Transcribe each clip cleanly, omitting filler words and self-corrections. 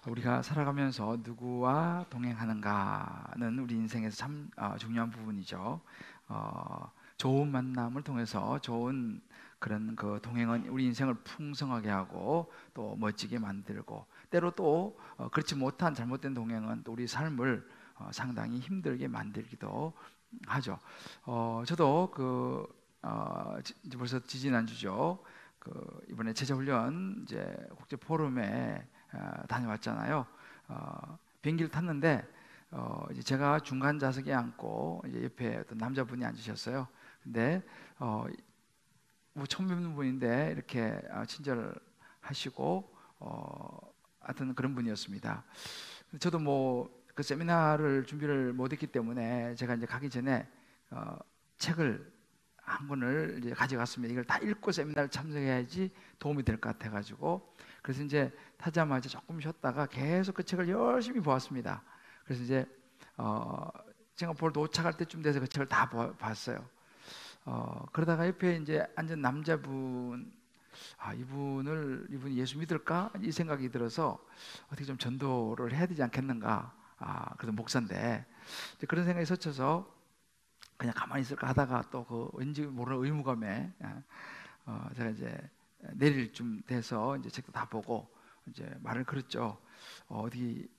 우리가 살아가면서 누구와 동행하는가는 우리 인생에서 참 중요한 부분이죠. 좋은 만남을 통해서 좋은 그런 그 동행은 우리 인생을 풍성하게 하고 또 멋지게 만들고, 때로 또 그렇지 못한 잘못된 동행은 또 우리 삶을 상당히 힘들게 만들기도 하죠. 저도 이제 벌써 지지난주죠. 이번에 제자훈련 이제 국제 포럼에 다녀왔잖아요. 비행기를 탔는데 이제 제가 중간 좌석에 앉고 이제 옆에 어떤 남자분이 앉으셨어요. 근데 뭐 처음 뵙는 분인데 이렇게 친절하시고 하여튼 그런 분이었습니다. 저도 뭐 그 세미나를 준비를 못했기 때문에 제가 이제 가기 전에 책을 한 권을 이제 가져갔습니다. 이걸 다 읽고 세미나를 참석해야지 도움이 될 것 같아가지고, 그래서 이제 타자마자 조금 쉬었다가 계속 그 책을 열심히 보았습니다. 그래서 이제 싱가포르 도착할 때쯤 돼서 그 책을 다 봤어요. 그러다가 옆에 이제 앉은 남자분, 이분이 예수 믿을까? 이 생각이 들어서 어떻게 좀 전도를 해야 되지 않겠는가? 그래서 목사인데 이제 그런 생각이 스쳐서 그냥 가만히 있을까 하다가 또 그 왠지 모르는 의무감에 제가 이제 내릴 쯤 돼서 이제 책도 다 보고 이제 말을 걸었죠. 어디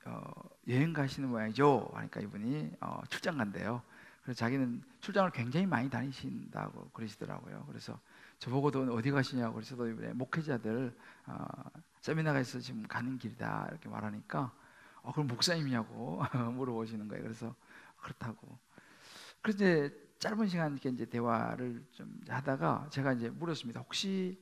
여행 가시는 모양이죠? 하니까 이분이 출장 간대요. 그래서 자기는 출장을 굉장히 많이 다니신다고 그러시더라고요. 그래서 저보고도 어디 가시냐고, 그래서 이번에 목회자들 세미나가 있어 지금 가는 길이다 이렇게 말하니까 그럼 목사님이냐고 물어보시는 거예요. 그래서 그렇다고. 그래서 이제 짧은 시간 이제 대화를 좀 하다가 제가 이제 물었습니다. 혹시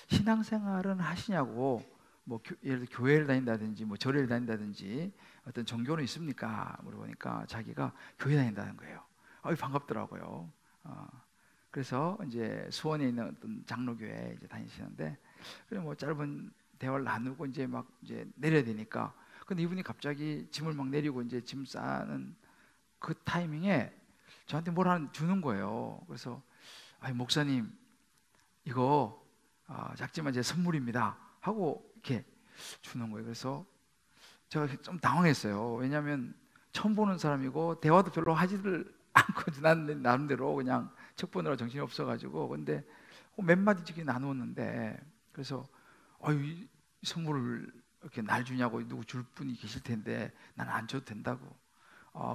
신앙생활은 하시냐고, 뭐 예를 들어 교회를 다닌다든지 뭐 절을 다닌다든지 어떤 종교는 있습니까? 물어보니까 자기가 교회 다닌다는 거예요. 반갑더라고요. 그래서 이제 수원에 있는 어떤 장로교회 이제 다니시는데, 그래 뭐 짧은 대화를 나누고 이제 막 이제 내려야 되니까, 근데 이분이 갑자기 짐을 막 내리고 이제 짐 싸는 그 타이밍에 저한테 뭘 하나 주는 거예요. 그래서 목사님 이거 작지만 제 선물입니다 하고 이렇게 주는 거예요. 그래서 제가 좀 당황했어요. 왜냐하면 처음 보는 사람이고 대화도 별로 하지를 않고 난 나름대로 그냥 책 보느라 정신이 없어가지고, 근데 몇 마디 지금 나누었는데, 그래서 이 선물을 이렇게 날 주냐고, 누구 줄 분이 계실 텐데 나는 안 줘도 된다고.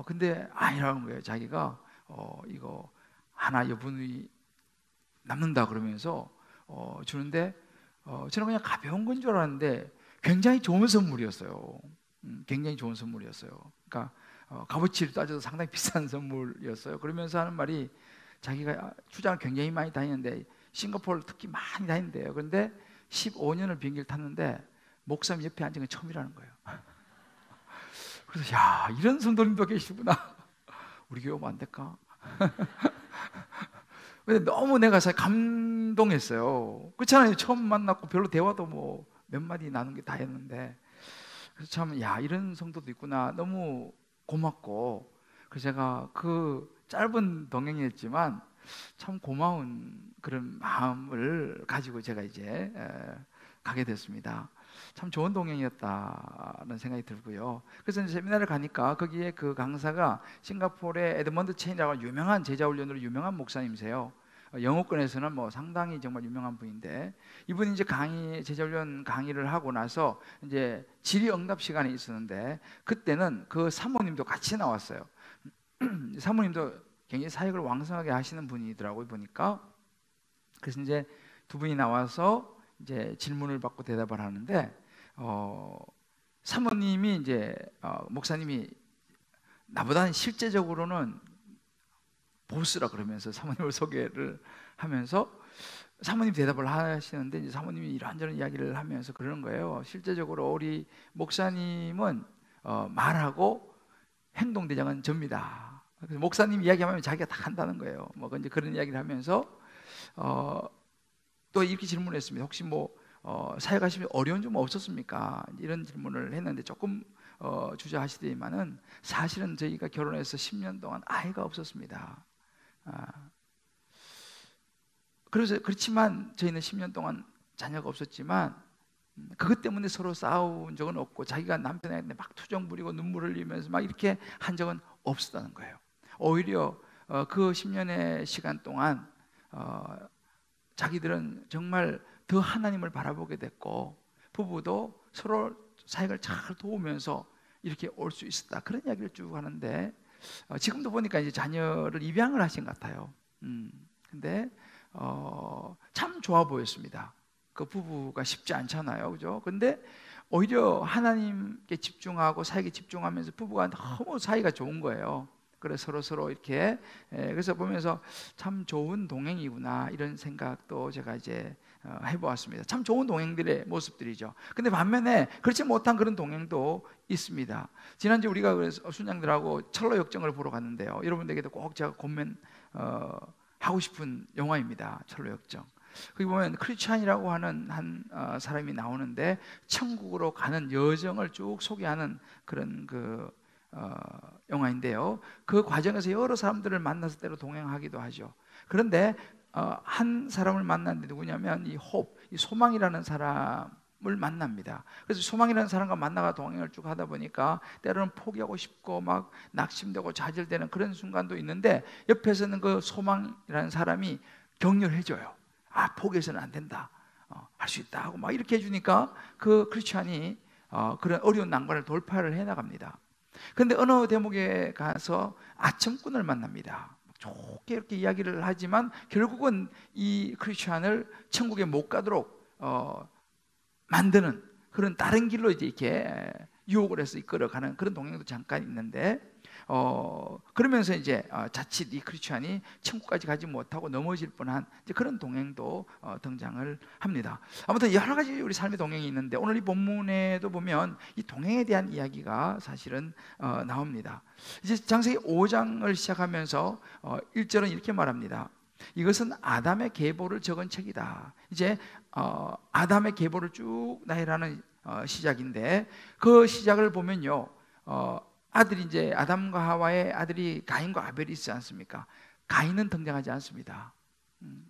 근데 아니라는 거예요. 자기가 이거 하나 여분이 남는다 그러면서 주는데, 저는 그냥 가벼운 건 줄 알았는데 굉장히 좋은 선물이었어요. 굉장히 좋은 선물이었어요. 그러니까 값어치를 따져도 상당히 비싼 선물이었어요. 그러면서 하는 말이, 자기가 출장을 굉장히 많이 다니는데 싱가포르를 특히 많이 다닌대요. 그런데 15년을 비행기를 탔는데 목사님 옆에 앉은 건 처음이라는 거예요. 그래서 야, 이런 성도님도 계시구나. 우리 교회 오면 안 될까? 근데 너무 내가 감동했어요. 그렇잖아요. 처음 만났고 별로 대화도 뭐 몇 마디 나눈 게 다였는데, 그래서 참, 야, 이런 성도도 있구나. 너무 고맙고, 그래서 제가 그 짧은 동행이었지만 참 고마운 그런 마음을 가지고 제가 이제 가게 됐습니다. 참 좋은 동행이었다는 생각이 들고요. 그래서 이제 세미나를 가니까 거기에 그 강사가 싱가포르의 에드먼드 체인이라고 유명한 제자훈련으로 유명한 목사님이세요. 영어권에서는 뭐 상당히 정말 유명한 분인데, 이분이 이제 제자훈련 강의를 하고 나서 이제 질의응답 시간이 있었는데, 그때는 그 사모님도 같이 나왔어요. 사모님도 굉장히 사역을 왕성하게 하시는 분이더라고요, 보니까. 그래서 이제 두 분이 나와서 이제 질문을 받고 대답을 하는데, 사모님이 이제 목사님이 나보다는 실제적으로는 보스라 그러면서 사모님을 소개를 하면서 사모님 대답을 하시는데, 이제 사모님이 이런저런 이야기를 하면서 그러는 거예요. 실제적으로 우리 목사님은 말하고 행동 대장은 접니다. 그래서 목사님 이야기하면 자기가 다 한다는 거예요. 뭐 이제 그런 이야기를 하면서 또 이렇게 질문했습니다. 혹시 뭐 사역하시면 어려운 점 없었습니까? 이런 질문을 했는데 조금 주저하시더니만은, 사실은 저희가 결혼해서 10년 동안 아이가 없었습니다. 그래서 그렇지만 저희는 10년 동안 자녀가 없었지만 그것 때문에 서로 싸운 적은 없고 자기가 남편한테 막 투정 부리고 눈물 흘리면서 막 이렇게 한 적은 없었다는 거예요. 오히려 그 10년의 시간 동안 자기들은 정말 더 하나님을 바라보게 됐고 부부도 서로 사역을 잘 도우면서 이렇게 올 수 있었다, 그런 이야기를 쭉 하는데 지금도 보니까 이제 자녀를 입양을 하신 것 같아요. 근데 참 좋아 보였습니다. 그 부부가 쉽지 않잖아요, 그죠? 근데 오히려 하나님께 집중하고 사역에 집중하면서 부부가 너무 사이가 좋은 거예요. 그래서 서로 이렇게 그래서 보면서 참 좋은 동행이구나, 이런 생각도 제가 이제 해보았습니다. 참 좋은 동행들의 모습들이죠. 근데 반면에 그렇지 못한 그런 동행도 있습니다. 지난주 우리가 그래서 순양들하고 철로 역정을 보러 갔는데요. 여러분들에게도 꼭 제가 권면 하고 싶은 영화입니다. 철로 역정. 거기 보면 크리스찬이라고 하는 한 사람이 나오는데 천국으로 가는 여정을 쭉 소개하는 그런 영화인데요. 그 과정에서 여러 사람들을 만나서 때로 동행하기도 하죠. 그런데 한 사람을 만났는데 누구냐면 이 소망이라는 사람을 만납니다. 그래서 소망이라는 사람과 만나가 동행을 쭉 하다 보니까 때로는 포기하고 싶고 막 낙심되고 좌절되는 그런 순간도 있는데 옆에서는 그 소망이라는 사람이 격려해줘요. 포기해서는 안 된다, 할 수 있다 하고 막 이렇게 해주니까 그 크리스찬이 그런 어려운 난관을 돌파를 해나갑니다. 그런데 어느 대목에 가서 아첨꾼을 만납니다. 좋게 이렇게 이야기를 하지만 결국은 이 크리스찬을 천국에 못 가도록 만드는 그런 다른 길로 이제 이렇게 유혹을 해서 이끌어가는 그런 동행도 잠깐 있는데 그러면서 이제 자칫 이 크리스찬이 천국까지 가지 못하고 넘어질 뻔한 그런 동행도 등장을 합니다. 아무튼 여러 가지 우리 삶의 동행이 있는데 오늘 이 본문에도 보면 이 동행에 대한 이야기가 사실은 나옵니다. 이제 창세기 5장을 시작하면서 1절은 이렇게 말합니다. 이것은 아담의 계보를 적은 책이다. 이제 아담의 계보를 쭉 나열하는 시작인데 그 시작을 보면요, 아들이 이제 아담과 하와의 아들이 가인과 아벨이 있지 않습니까? 가인은 등장하지 않습니다.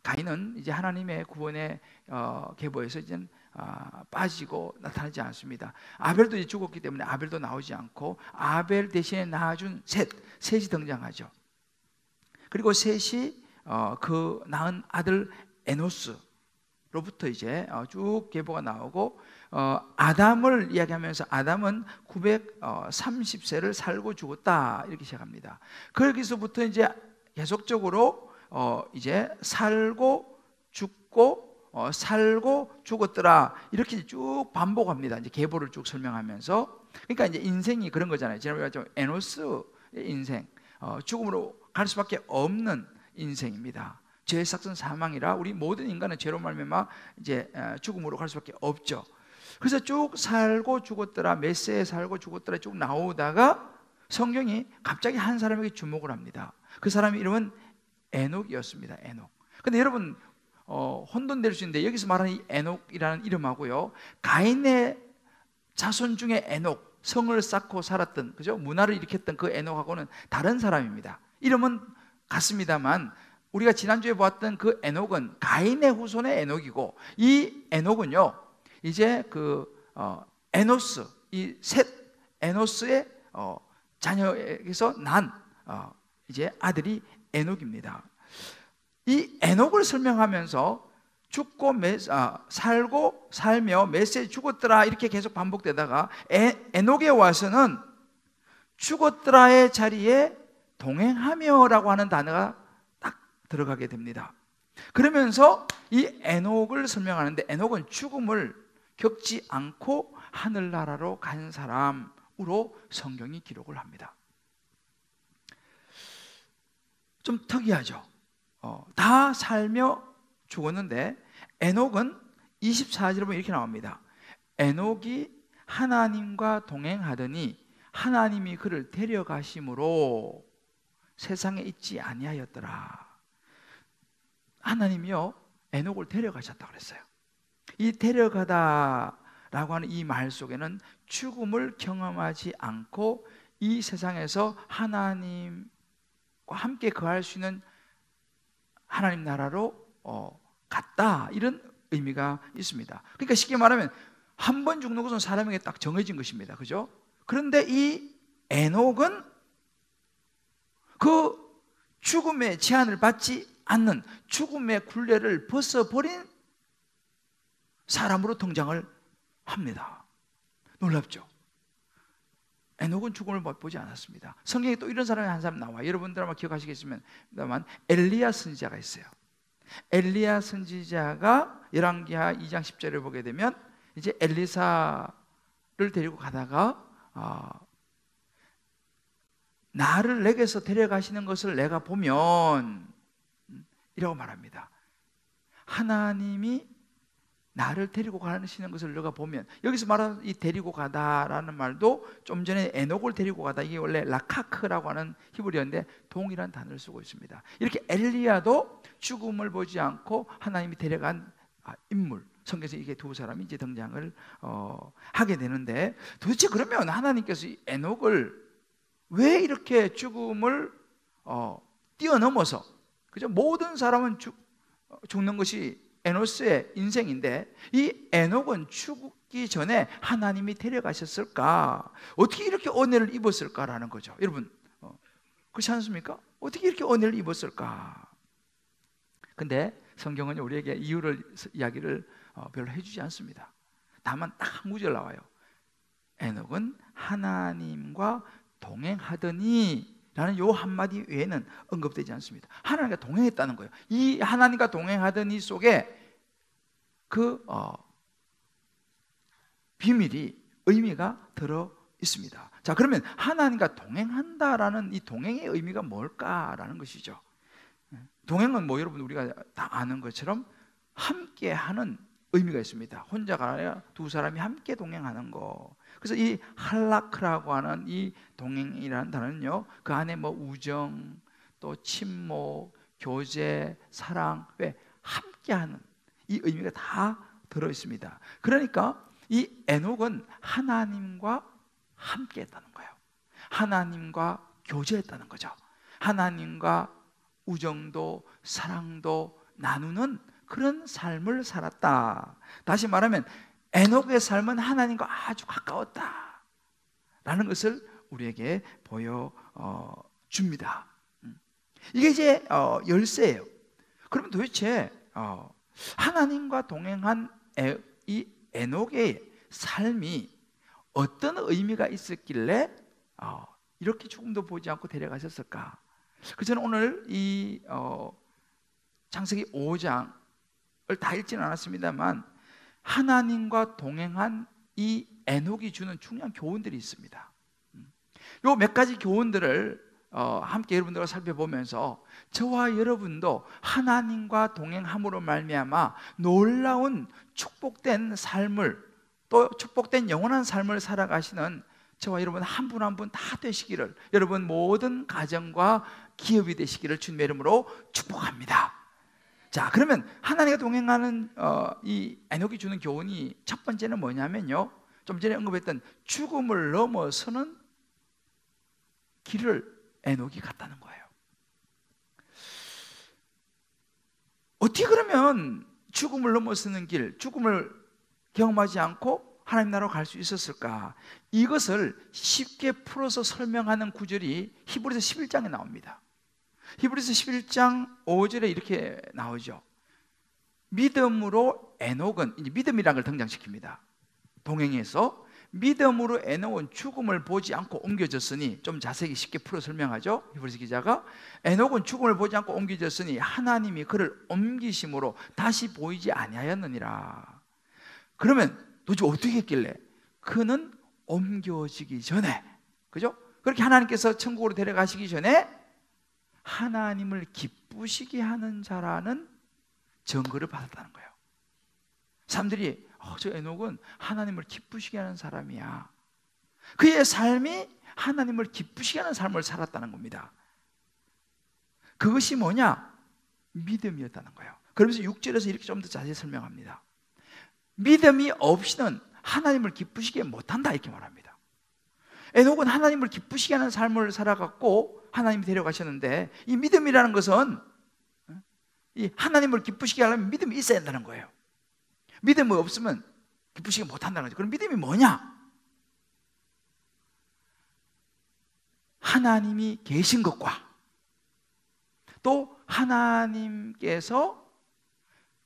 가인은 이제 하나님의 구원의 계보에서 이제 빠지고 나타나지 않습니다. 아벨도 이제 죽었기 때문에 아벨도 나오지 않고 아벨 대신에 낳아준 셋이 등장하죠. 그리고 셋이 그 낳은 아들 에노스로부터 이제 쭉 계보가 나오고 아담을 이야기하면서 아담은 930세를 살고 죽었다, 이렇게 시작합니다. 거기서부터 이제 계속적으로 이제 살고 죽고 살고 죽었더라, 이렇게 쭉 반복합니다. 이제 계보를 쭉 설명하면서. 그러니까 이제 인생이 그런 거잖아요. 지난번에 봤죠. 에노스의 인생, 죽음으로 갈 수밖에 없는 인생입니다. 죄의 삭은 사망이라 우리 모든 인간은 죄로 말미암아 이제 죽음으로 갈 수밖에 없죠. 그래서 쭉 살고 죽었더라, 몇 세에 살고 죽었더라 쭉 나오다가 성경이 갑자기 한 사람에게 주목을 합니다. 그 사람의 이름은 에녹이었습니다. 에녹. 근데 여러분 혼돈될 수 있는데 여기서 말하는 이 에녹이라는 이름하고요, 가인의 자손 중에 에녹, 성을 쌓고 살았던, 그죠? 문화를 일으켰던 그 에녹하고는 다른 사람입니다. 이름은 같습니다만 우리가 지난주에 보았던 그 에녹은 가인의 후손의 에녹이고, 이 에녹은요 이제 그 에노스, 이 셋 에노스의 자녀에게서 난 이제 아들이 에녹입니다. 이 에녹을 설명하면서 죽고 살고 살며 몇 세 죽었더라 이렇게 계속 반복되다가 에녹에 와서는 죽었더라의 자리에 동행하며라고 하는 단어가 딱 들어가게 됩니다. 그러면서 이 에녹을 설명하는데 에녹은 죽음을 겪지 않고 하늘나라로 간 사람으로 성경이 기록을 합니다. 좀 특이하죠. 다 살며 죽었는데 에녹은 24절에 보면 이렇게 나옵니다. 에녹이 하나님과 동행하더니 하나님이 그를 데려가심으로 세상에 있지 아니하였더라. 하나님이요 에녹을 데려가셨다고 그랬어요. 이 데려가다라고 하는 이 말 속에는 죽음을 경험하지 않고 이 세상에서 하나님과 함께 거할 수 있는 하나님 나라로 갔다, 이런 의미가 있습니다. 그러니까 쉽게 말하면 한 번 죽는 것은 사람에게 딱 정해진 것입니다. 그죠? 그런데 이 에녹은 그 죽음의 제한을 받지 않는, 죽음의 굴레를 벗어버린 사람으로 등장을 합니다. 놀랍죠? 에녹은 죽음을 보지 않았습니다. 성경에 또 이런 사람이 한 사람 나와요. 여러분들 아마 기억하시겠습니다만 엘리야 선지자가 있어요. 엘리야 선지자가 열왕기하 2장 10절을 보게 되면 이제 엘리사를 데리고 가다가 나를 내게서 데려가시는 것을 내가 보면 이라고 말합니다. 하나님이 나를 데리고 가시는 것을 내가 보면, 여기서 말하는 이 데리고 가다라는 말도 좀 전에 에녹을 데리고 가다, 이게 원래 라카크라고 하는 히브리어인데 동일한 단어를 쓰고 있습니다. 이렇게 엘리야도 죽음을 보지 않고 하나님이 데려간 인물, 성경에서 이게 두 사람이 이제 등장을 하게 되는데, 도대체 그러면 하나님께서 이 에녹을 왜 이렇게 죽음을 뛰어넘어서, 그죠? 모든 사람은 죽는 것이 에노스의 인생인데 이 에녹은 죽기 전에 하나님이 데려가셨을까? 어떻게 이렇게 은혜를 입었을까라는 거죠. 여러분, 그렇지 않습니까? 어떻게 이렇게 은혜를 입었을까? 근데 성경은 우리에게 이야기를 별로 해주지 않습니다. 다만 딱 한 구절 나와요. 에녹은 하나님과 동행하더니 라는 요 한마디 외에는 언급되지 않습니다. 하나님과 동행했다는 거예요. 이 하나님과 동행하더니 속에 그 비밀이, 의미가 들어 있습니다. 자, 그러면 하나님과 동행한다라는 이 동행의 의미가 뭘까라는 것이죠. 동행은 뭐 여러분 우리가 다 아는 것처럼 함께하는 의미가 있습니다. 혼자가 아니라 두 사람이 함께 동행하는 거. 그래서 이 할라크라고 하는 이 동행이라는 단어는요, 그 안에 뭐 우정, 또 침묵, 교제, 사랑, 왜 함께하는 이 의미가 다 들어 있습니다. 그러니까 이 에녹은 하나님과 함께했다는 거예요. 하나님과 교제했다는 거죠. 하나님과 우정도 사랑도 나누는 그런 삶을 살았다. 다시 말하면 에녹의 삶은 하나님과 아주 가까웠다 라는 것을 우리에게 보여줍니다. 이게 이제 열쇠예요. 그러면 도대체 하나님과 동행한 이 에녹의 삶이 어떤 의미가 있었길래 이렇게 죽음도 보지 않고 데려가셨을까? 그래서 저는 오늘 이 창세기 5장을 다 읽지는 않았습니다만 하나님과 동행한 이 에녹이 주는 중요한 교훈들이 있습니다. 요 몇 가지 교훈들을 함께 여러분들과 살펴보면서 저와 여러분도 하나님과 동행함으로 말미암아 놀라운 축복된 삶을, 또 축복된 영원한 삶을 살아가시는 저와 여러분 한 분 한 분 다 되시기를, 여러분 모든 가정과 기업이 되시기를 주님의 이름으로 축복합니다. 자, 그러면 하나님과 동행하는 이 에녹이 주는 교훈이 첫 번째는 뭐냐면요, 좀 전에 언급했던 죽음을 넘어서는 길을 에녹이 갔다는 거예요. 어떻게 그러면 죽음을 넘어서는 길, 죽음을 경험하지 않고 하나님 나라로 갈 수 있었을까? 이것을 쉽게 풀어서 설명하는 구절이 히브리서 11장에 나옵니다. 히브리서 11장 5절에 이렇게 나오죠. 믿음으로 에녹은, 이제 믿음이라는 걸 등장시킵니다. 동행해서 믿음으로 에녹은 죽음을 보지 않고 옮겨졌으니, 좀 자세히 쉽게 풀어 설명하죠. 히브리서 기자가 에녹은 죽음을 보지 않고 옮겨졌으니 하나님이 그를 옮기심으로 다시 보이지 아니하였느니라. 그러면 도대체 어떻게 했길래? 그는 옮겨지기 전에, 그죠? 그렇게 하나님께서 천국으로 데려가시기 전에 하나님을 기쁘시게 하는 자라는 증거를 받았다는 거예요. 사람들이 저 에녹은 하나님을 기쁘시게 하는 사람이야. 그의 삶이 하나님을 기쁘시게 하는 삶을 살았다는 겁니다. 그것이 뭐냐? 믿음이었다는 거예요. 그러면서 6절에서 이렇게 좀 더 자세히 설명합니다. 믿음이 없이는 하나님을 기쁘시게 못한다, 이렇게 말합니다. 에녹은 하나님을 기쁘시게 하는 삶을 살아갔고 하나님이 데려가셨는데, 이 믿음이라는 것은 이 하나님을 기쁘시게 하려면 믿음이 있어야 한다는 거예요. 믿음이 없으면 기쁘시게 못한다는 거죠. 그럼 믿음이 뭐냐? 하나님이 계신 것과 또 하나님께서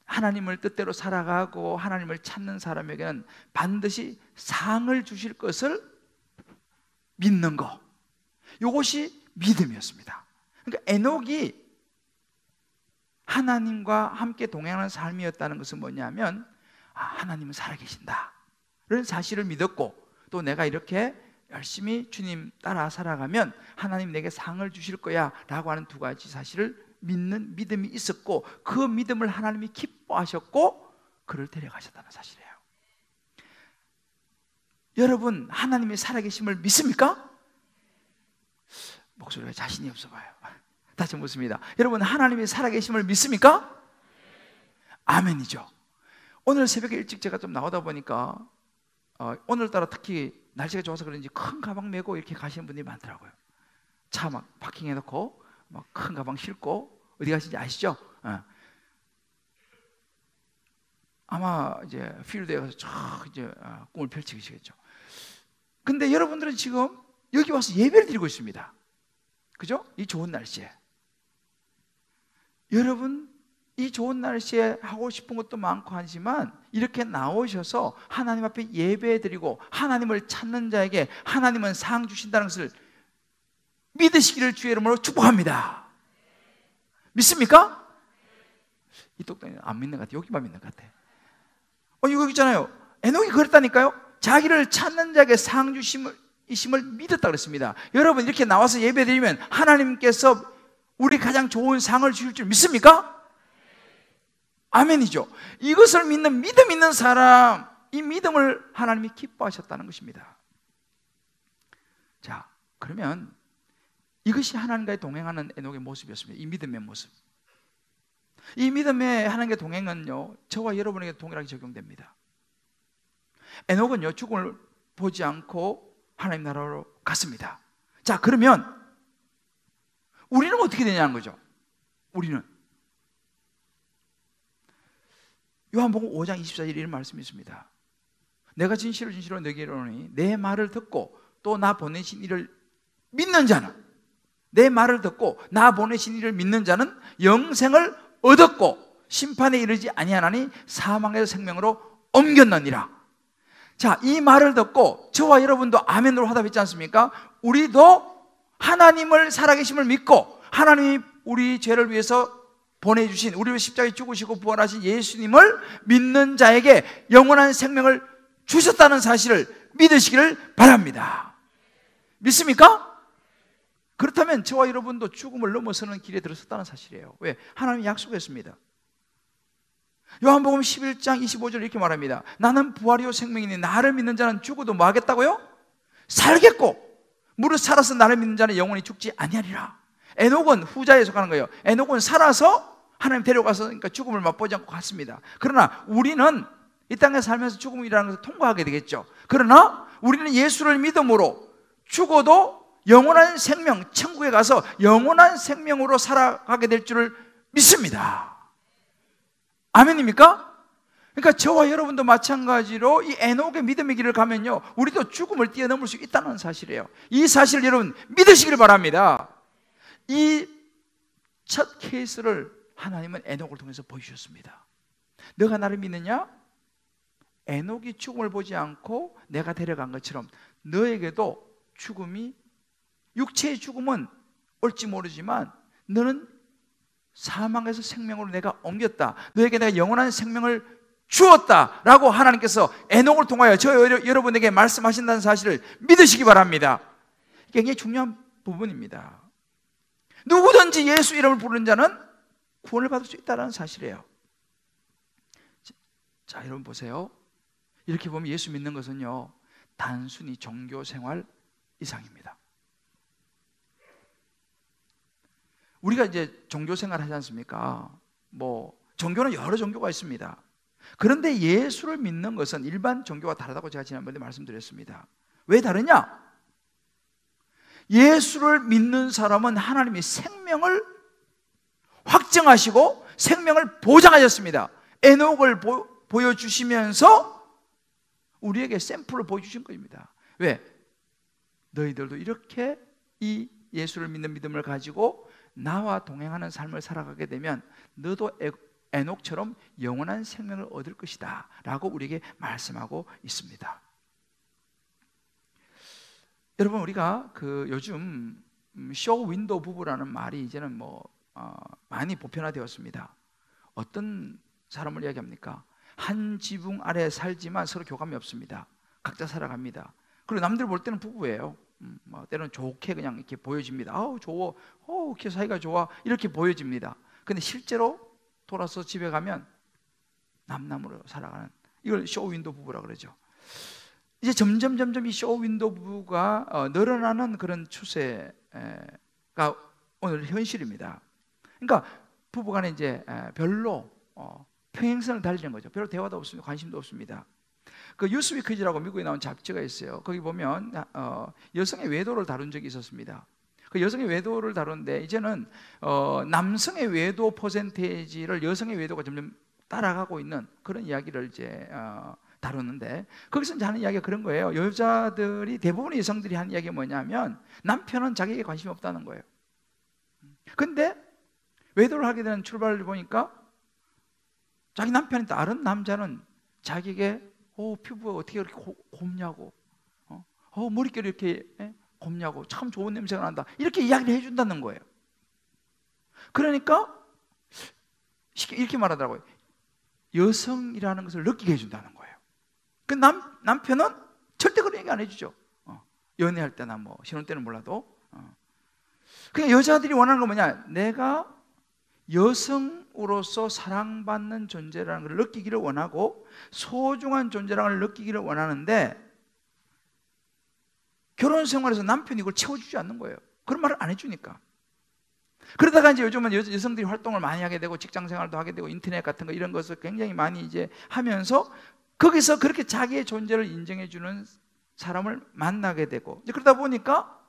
하나님을 뜻대로 살아가고 하나님을 찾는 사람에게는 반드시 상을 주실 것을 믿는 것, 이것이 믿음이었습니다. 그러니까 에녹이 하나님과 함께 동행하는 삶이었다는 것은 뭐냐면, 하나님은 살아계신다 라는 사실을 믿었고, 또 내가 이렇게 열심히 주님 따라 살아가면 하나님 내게 상을 주실 거야 라고 하는 두 가지 사실을 믿는 믿음이 있었고, 그 믿음을 하나님이 기뻐하셨고 그를 데려가셨다는 사실이에요. 여러분, 하나님이 살아계심을 믿습니까? 목소리가 자신이 없어 봐요. 다시 묻습니다. 여러분, 하나님이 살아계심을 믿습니까? 아멘이죠. 오늘 새벽에 일찍 제가 좀 나오다 보니까 오늘따라 특히 날씨가 좋아서 그런지 큰 가방 메고 이렇게 가시는 분들이 많더라고요. 차 막 파킹해놓고 막 큰 가방 싣고 어디 가시는지 아시죠? 아마 이제 필드에 가서 쫙 이제 꿈을 펼치시겠죠. 근데 여러분들은 지금 여기 와서 예배를 드리고 있습니다. 그죠? 이 좋은 날씨에. 여러분, 이 좋은 날씨에 하고 싶은 것도 많고 하지만 이렇게 나오셔서 하나님 앞에 예배드리고 하나님을 찾는 자에게 하나님은 상 주신다는 것을 믿으시기를 주의 이름으로 축복합니다. 믿습니까? 이 똑똑이는 안 믿는 것 같아요. 여기만 믿는 것 같아요. 이거 있잖아요. 에녹이 그랬다니까요. 자기를 찾는 자에게 상 주심을 믿었다 그랬습니다. 여러분, 이렇게 나와서 예배드리면 하나님께서 우리 가장 좋은 상을 주실 줄 믿습니까? 아멘이죠. 이것을 믿는 믿음 있는 사람, 이 믿음을 하나님이 기뻐하셨다는 것입니다. 자, 그러면 이것이 하나님과의 동행하는 에녹의 모습이었습니다. 이 믿음의 모습. 이 믿음의 하나님과 동행은요, 저와 여러분에게 동일하게 적용됩니다. 에녹은요, 죽음을 보지 않고 하나님 나라로 갔습니다. 자, 그러면 우리는 어떻게 되냐는 거죠. 우리는 요한복음 5장 24절 이런 말씀이 있습니다. 내가 진실로 진실로 너에게 이르노니 내 말을 듣고 또 나 보내신 이를 믿는 자는, 내 말을 듣고 나 보내신 이를 믿는 자는 영생을 얻었고 심판에 이르지 아니하나니 사망에서 생명으로 옮겼느니라. 자, 이 말을 듣고 저와 여러분도 아멘으로 화답했지 않습니까? 우리도 하나님을 살아계심을 믿고 하나님이 우리 죄를 위해서 보내주신, 우리를 십자가에 죽으시고 부활하신 예수님을 믿는 자에게 영원한 생명을 주셨다는 사실을 믿으시기를 바랍니다. 믿습니까? 그렇다면 저와 여러분도 죽음을 넘어서는 길에 들어섰다는 사실이에요. 왜? 하나님이 약속했습니다. 요한복음 11장 25절 이렇게 말합니다. 나는 부활이요 생명이니 나를 믿는 자는 죽어도 뭐 하겠다고요? 살겠고 무릇 살아서 나를 믿는 자는 영원히 죽지 아니하리라. 에녹은 후자에 속하는 거예요. 에녹은 살아서 하나님 데려가서 그러니까 죽음을 맛보지 않고 갔습니다. 그러나 우리는 이 땅에 살면서 죽음이라는 것을 통과하게 되겠죠. 그러나 우리는 예수를 믿음으로 죽어도 영원한 생명, 천국에 가서 영원한 생명으로 살아가게 될 줄을 믿습니다. 아멘입니까? 그러니까 저와 여러분도 마찬가지로 이 에녹의 믿음의 길을 가면요, 우리도 죽음을 뛰어넘을 수 있다는 사실이에요. 이 사실을 여러분 믿으시길 바랍니다. 이 첫 케이스를 하나님은 에녹을 통해서 보여주셨습니다. 너가 나를 믿느냐? 에녹이 죽음을 보지 않고 내가 데려간 것처럼 너에게도 죽음이, 육체의 죽음은 올지 모르지만 너는 사망에서 생명으로 내가 옮겼다, 너에게 내가 영원한 생명을 주었다 라고 하나님께서 에녹을 통하여 여러분에게 말씀하신다는 사실을 믿으시기 바랍니다. 이게 굉장히 중요한 부분입니다. 누구든지 예수 이름을 부르는 자는 구원을 받을 수 있다는 사실이에요. 자, 여러분 보세요. 이렇게 보면 예수 믿는 것은요, 단순히 종교 생활 이상입니다. 우리가 이제 종교 생활 하지 않습니까? 종교는 여러 종교가 있습니다. 그런데 예수를 믿는 것은 일반 종교와 다르다고 제가 지난번에 말씀드렸습니다. 왜 다르냐? 예수를 믿는 사람은 하나님이 생명을 확정하시고 생명을 보장하셨습니다. 에녹을 보여주시면서 우리에게 샘플을 보여주신 겁니다. 왜? 너희들도 이렇게 이 예수를 믿는 믿음을 가지고 나와 동행하는 삶을 살아가게 되면 너도 에녹처럼 영원한 생명을 얻을 것이다 라고 우리에게 말씀하고 있습니다. 여러분, 우리가 요즘 쇼 윈도우 부부라는 말이 이제는 많이 보편화되었습니다. 어떤 사람을 이야기합니까? 한 지붕 아래 살지만 서로 교감이 없습니다. 각자 살아갑니다. 그리고 남들 볼 때는 부부예요. 때로는 좋게 그냥 이렇게 보여집니다. 아우 좋아, 이렇게 사이가 좋아, 이렇게 보여집니다. 근데 실제로 돌아서 집에 가면 남남으로 살아가는, 이걸 쇼 윈도우 부부라 그러죠. 이제 점점 이 쇼 윈도우 부부가 늘어나는 그런 추세가 오늘 현실입니다. 그러니까 부부간에 이제 별로 평행선을 달리는 거죠. 별로 대화도 없습니다. 관심도 없습니다. 그 뉴스위크지라고 미국에 나온 잡지가 있어요. 거기 보면 여성의 외도를 다룬 적이 있었습니다. 그 여성의 외도를 다루는데 이제는 남성의 외도 퍼센테이지를 여성의 외도가 점점 따라가고 있는 그런 이야기를 이제 다루는데, 거기서 이제 하는 이야기가 그런 거예요. 여자들이, 대부분의 여성들이 하는 이야기가 뭐냐면 남편은 자기에게 관심이 없다는 거예요. 근데 외도를 하게 되는 출발을 보니까 자기 남편이 다른 남자는 자기에게 피부가 어떻게 그렇게 곱냐고, 머릿결이 이렇게 곱냐고, 참 좋은 냄새가 난다, 이렇게 이야기를 해준다는 거예요. 그러니까 이렇게 말하더라고요. 여성이라는 것을 느끼게 해준다는 거예요. 그 남편은 절대 그런 얘기 안 해주죠. 연애할 때나 신혼 때는 몰라도. 그러니까 여자들이 원하는 건 뭐냐? 내가 여성으로서 사랑받는 존재라는 걸 느끼기를 원하고 소중한 존재라는 걸 느끼기를 원하는데, 결혼 생활에서 남편이 이걸 채워주지 않는 거예요. 그런 말을 안 해주니까. 그러다가 이제 요즘은 여성들이 활동을 많이 하게 되고 직장 생활도 하게 되고 인터넷 같은 거 이런 것을 굉장히 많이 이제 하면서 거기서 그렇게 자기의 존재를 인정해주는 사람을 만나게 되고, 이제 그러다 보니까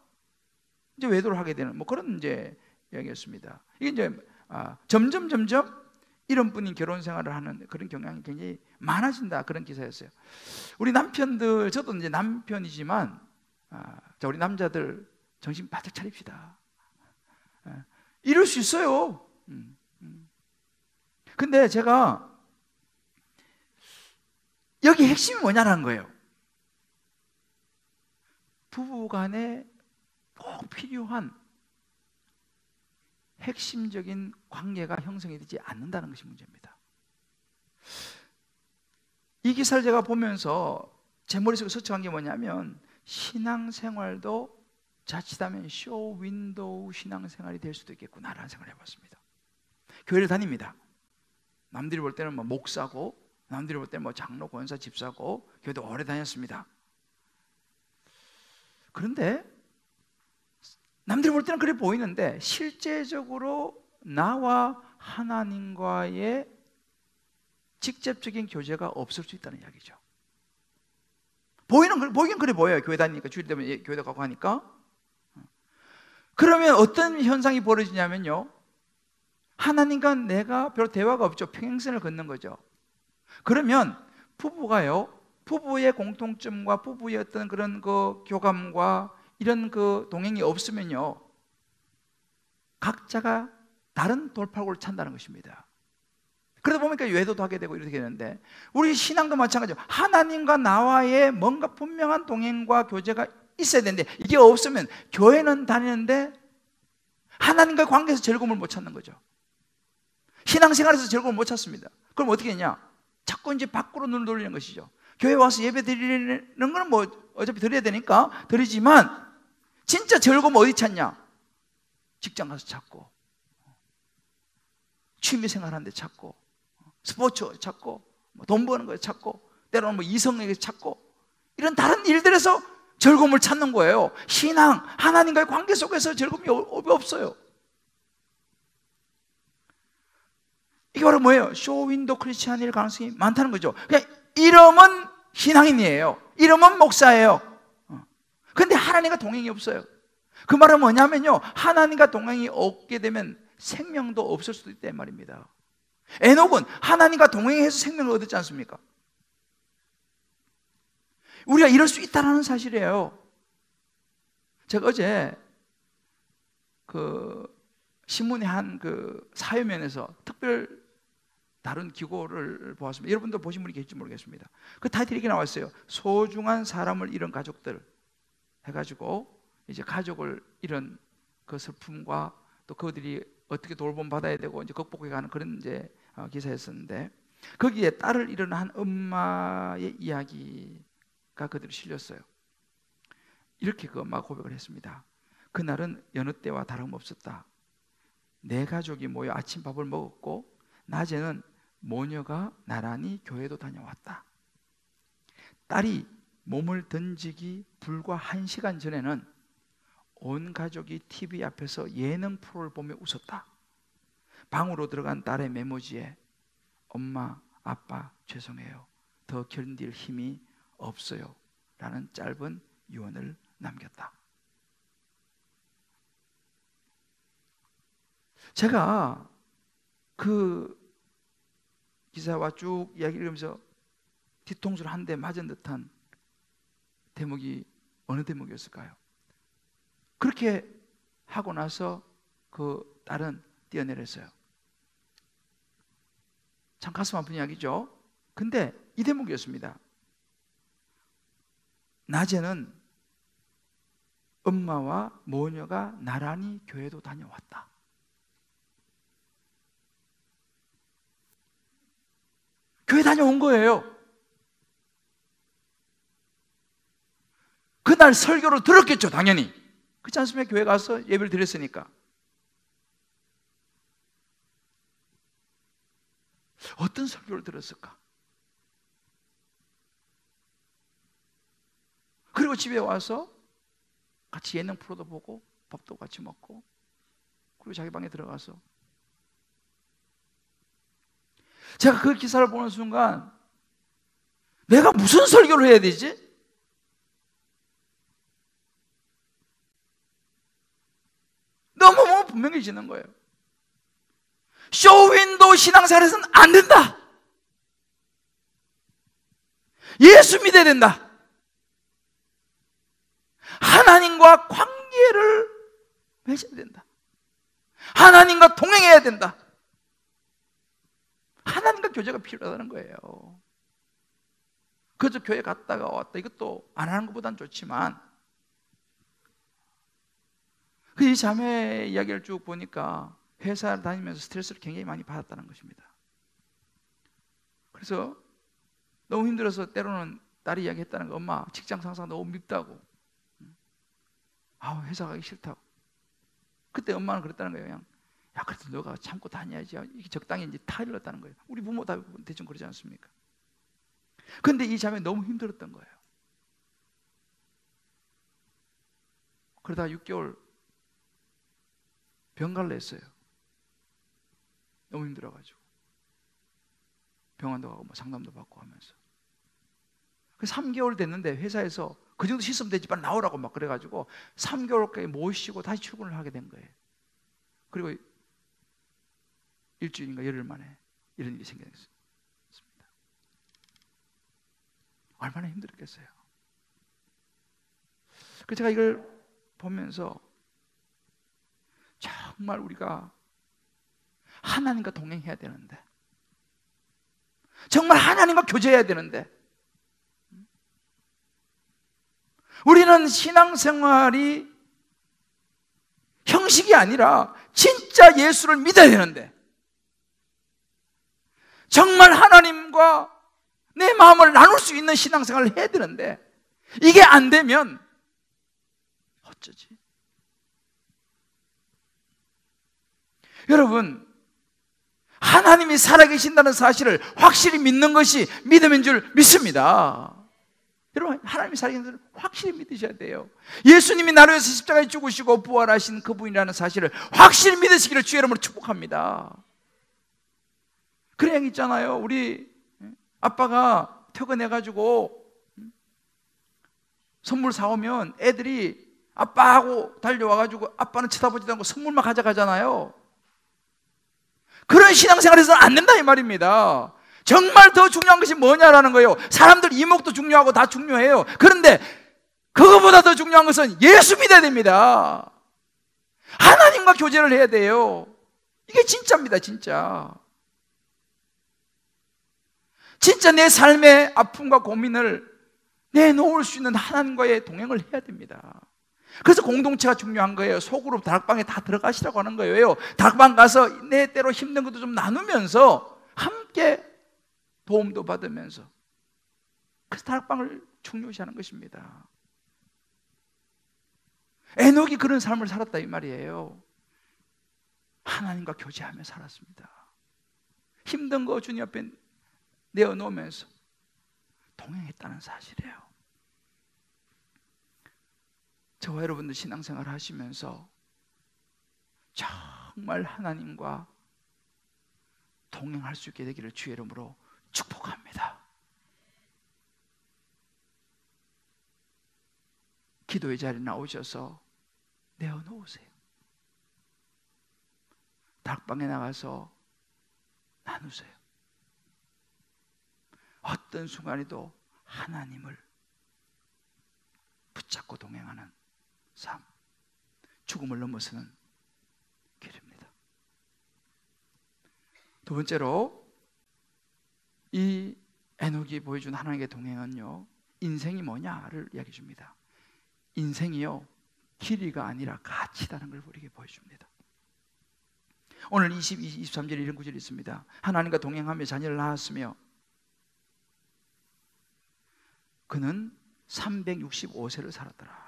이제 외도를 하게 되는 그런 이제 이야기였습니다. 이게 이제 점점 이런 분이 결혼 생활을 하는 그런 경향이 굉장히 많아진다, 그런 기사였어요. 우리 남편들, 저도 이제 남편이지만 우리 남자들 정신 바짝 차립시다. 이럴 수 있어요. 근데 제가 여기 핵심이 뭐냐는 거예요. 부부간에 꼭 필요한 핵심적인 관계가 형성이 되지 않는다는 것이 문제입니다. 이 기사를 제가 보면서 제 머릿속에 스쳐간 게 뭐냐면, 신앙생활도 자칫하면 쇼 윈도우 신앙생활이 될 수도 있겠구나라는 생각을 해봤습니다. 교회를 다닙니다. 남들이 볼 때는 목사고, 남들이 볼 때는 장로, 권사, 집사고, 교회도 오래 다녔습니다. 그런데 남들이 볼 때는 그래 보이는데 실제적으로 나와 하나님과의 직접적인 교제가 없을 수 있다는 이야기죠. 보이긴 그래 보여요. 교회 다니니까, 주일 되면 교회도 가고 하니까. 그러면 어떤 현상이 벌어지냐면요, 하나님과 내가 별 대화가 없죠. 평행선을 걷는 거죠. 그러면 부부의 공통점과 부부의 어떤 그런 교감과 이런 동행이 없으면요, 각자가 다른 돌파구를 찾는다는 것입니다. 그러다 보니까 외도도 하게 되고 이렇게 되는데, 우리 신앙도 마찬가지죠. 하나님과 나와의 뭔가 분명한 동행과 교제가 있어야 되는데, 이게 없으면 교회는 다니는데 하나님과의 관계에서 즐거움을 못 찾는 거죠. 신앙생활에서 즐거움을 못 찾습니다. 그럼 어떻게 했냐? 자꾸 이제 밖으로 눈을 돌리는 것이죠. 교회 와서 예배 드리는 건 어차피 드려야 되니까 드리지만, 진짜 즐거움 어디 찾냐? 직장 가서 찾고, 취미생활 하는데 찾고, 스포츠 찾고, 돈 버는 거에 찾고, 때로는 이성에게 찾고, 이런 다른 일들에서 즐거움을 찾는 거예요. 신앙, 하나님과의 관계 속에서 즐거움이 없어요. 이게 바로 뭐예요? 쇼윈도 크리스찬일 가능성이 많다는 거죠. 그냥 이름은 신앙인이에요. 이름은 목사예요. 그런데 하나님과 동행이 없어요. 그 말은 뭐냐면요, 하나님과 동행이 없게 되면 생명도 없을 수도 있다는 말입니다. 에녹은 하나님과 동행해서 생명을 얻었지 않습니까? 우리가 이럴 수 있다는 사실이에요. 제가 어제 신문의 한 사회면에서 특별 다른 기고를 보았습니다. 여러분들 보신 분이 계실지 모르겠습니다. 그 타이틀이 이렇게 나왔어요. 소중한 사람을 잃은 가족들 해가지고 이제 가족을 잃은 그 슬픔과 또 그들이 어떻게 돌봄 받아야 되고 이제 극복해가는 그런 이제 기사였었는데, 거기에 딸을 잃은 한 엄마의 이야기가 그대로 실렸어요. 이렇게 그 엄마가 고백을 했습니다. 그날은 여느 때와 다름없었다. 내 가족이 모여 아침밥을 먹었고 낮에는 모녀가 나란히 교회도 다녀왔다. 딸이 몸을 던지기 불과 1시간 전에는 온 가족이 TV 앞에서 예능 프로를 보며 웃었다. 방으로 들어간 딸의 메모지에 엄마, 아빠 죄송해요. 더 견딜 힘이 없어요. 라는 짧은 유언을 남겼다. 제가 그 기사와 쭉 이야기를 하면서 뒤통수를 한 대 맞은 듯한 대목이 어느 대목이었을까요? 그렇게 하고 나서 그 딸은 뛰어내렸어요. 참 가슴 아픈 이야기죠. 근데 이 대목이었습니다. 낮에는 엄마와 모녀가 나란히 교회도 다녀왔다. 교회 다녀온 거예요. 그날 설교를 들었겠죠, 당연히. 그렇지 않습니까? 교회 가서 예배를 드렸으니까. 어떤 설교를 들었을까? 그리고 집에 와서 같이 예능 프로도 보고 밥도 같이 먹고 그리고 자기 방에 들어가서, 제가 그 기사를 보는 순간 내가 무슨 설교를 해야 되지? 너무 분명해지는 거예요. 쇼윈도 신앙생활에서는 안 된다. 예수 믿어야 된다. 하나님과 관계를 맺어야 된다. 하나님과 동행해야 된다. 하나님과 교제가 필요하다는 거예요. 그저 교회 갔다가 왔다 이것도 안 하는 것보단 좋지만, 이 자매 이야기를 쭉 보니까 회사를 다니면서 스트레스를 굉장히 많이 받았다는 것입니다. 그래서 너무 힘들어서 때로는 딸이 이야기했다는 거, 엄마 직장 상사가 너무 밉다고, 회사 가기 싫다고. 그때 엄마는 그랬다는 거예요. 그냥 야, 그래도 너가 참고 다녀야지. 이게 적당히 이제 타일을 했다는 거예요. 우리 부모 다 대충 그러지 않습니까? 근데 이 자매 너무 힘들었던 거예요. 그러다가 6개월 병가를 냈어요. 너무 힘들어가지고 병원도 가고 상담도 받고 하면서. 3개월 됐는데 회사에서 그 정도 씻으면 되지 빨리 나오라고 막 그래가지고 3개월까지 모시고 다시 출근을 하게 된 거예요. 그리고 일주일인가 열흘 만에 이런 일이 생겼습니다. 얼마나 힘들었겠어요. 그래서 제가 이걸 보면서 정말 우리가 하나님과 동행해야 되는데, 정말 하나님과 교제해야 되는데, 우리는 신앙생활이 형식이 아니라 진짜 예수를 믿어야 되는데, 정말 하나님과 내 마음을 나눌 수 있는 신앙생활을 해야 되는데, 이게 안 되면 어쩌지? 여러분, 하나님이 살아계신다는 사실을 확실히 믿는 것이 믿음인 줄 믿습니다. 여러분, 하나님이 살아계신다는 사실을 확실히 믿으셔야 돼요. 예수님이 나를 위해서 십자가에 죽으시고 부활하신 그분이라는 사실을 확실히 믿으시기를 주의 이름으로 축복합니다. 그런 얘기 있잖아요. 우리 아빠가 퇴근해가지고 선물 사오면 애들이 아빠하고 달려와가지고 아빠는 쳐다보지도 않고 선물만 가져가잖아요. 그런 신앙생활에서는 안 된다 이 말입니다. 정말 더 중요한 것이 뭐냐라는 거예요. 사람들 이목도 중요하고 다 중요해요. 그런데 그거보다 더 중요한 것은 예수 믿어야 됩니다. 하나님과 교제를 해야 돼요. 이게 진짜입니다, 진짜. 진짜 내 삶의 아픔과 고민을 내놓을 수 있는 하나님과의 동행을 해야 됩니다. 그래서 공동체가 중요한 거예요. 소그룹 다락방에 다 들어가시라고 하는 거예요. 다락방 가서 내 때로 힘든 것도 좀 나누면서 함께 도움도 받으면서, 그래서 다락방을 중요시하는 것입니다. 에녹이 그런 삶을 살았다 이 말이에요. 하나님과 교제하며 살았습니다. 힘든 거 주님 앞에 내어놓으면서 동행했다는 사실이에요. 저와 여러분들 신앙생활 하시면서 정말 하나님과 동행할 수 있게 되기를 주의 이름으로 축복합니다. 기도의 자리에 나오셔서 내어놓으세요. 다락방에 나가서 나누세요. 어떤 순간에도 하나님을 붙잡고 동행하는 삶, 죽음을 넘어서는 길입니다. 두 번째로 이 에녹이 보여준 하나님의 동행은요, 인생이 뭐냐를 이야기해 줍니다. 인생이요, 길이가 아니라 가치다는 걸 우리에게 보여줍니다. 오늘 22, 23절에 이런 구절이 있습니다. 하나님과 동행하며 자녀를 낳았으며 그는 365세를 살았더라.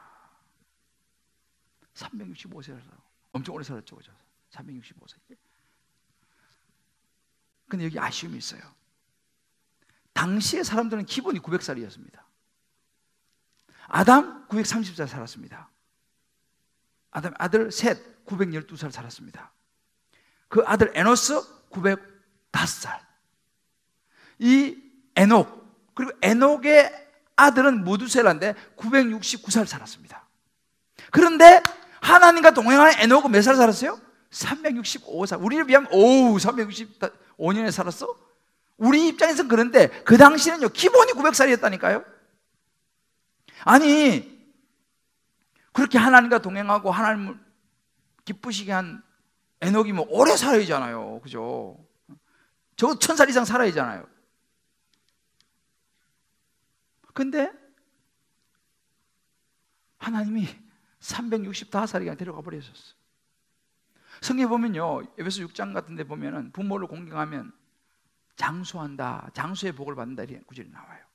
365세를 살았다. 엄청 오래 살았죠, 그죠? 365세. 근데 여기 아쉬움이 있어요. 당시의 사람들은 기본이 900살이었습니다. 아담 930살 살았습니다. 아담 아들 셋 912살 살았습니다. 그 아들 에노스 905살. 이 에녹, 그리고 에녹의 아들은 무두셀라인데 969살 살았습니다. 그런데 하나님과 동행하는 에녹은 몇 살 살았어요? 365살. 우리를 비하면 365년에 살았어? 우리 입장에서는 그런데 그 당시는요, 기본이 900살이었다니까요. 아니, 그렇게 하나님과 동행하고 하나님을 기쁘시게 한 에녹이 뭐 오래 살아야잖아요, 그죠? 적어도 1000살 이상 살아야잖아요. 근데 하나님이 365살이나 데려가 버리셨어요. 성경에 보면요, 에베소 6장 같은 데 보면은 부모를 공경하면 장수한다, 장수의 복을 받는다 이런 구절이 나와요.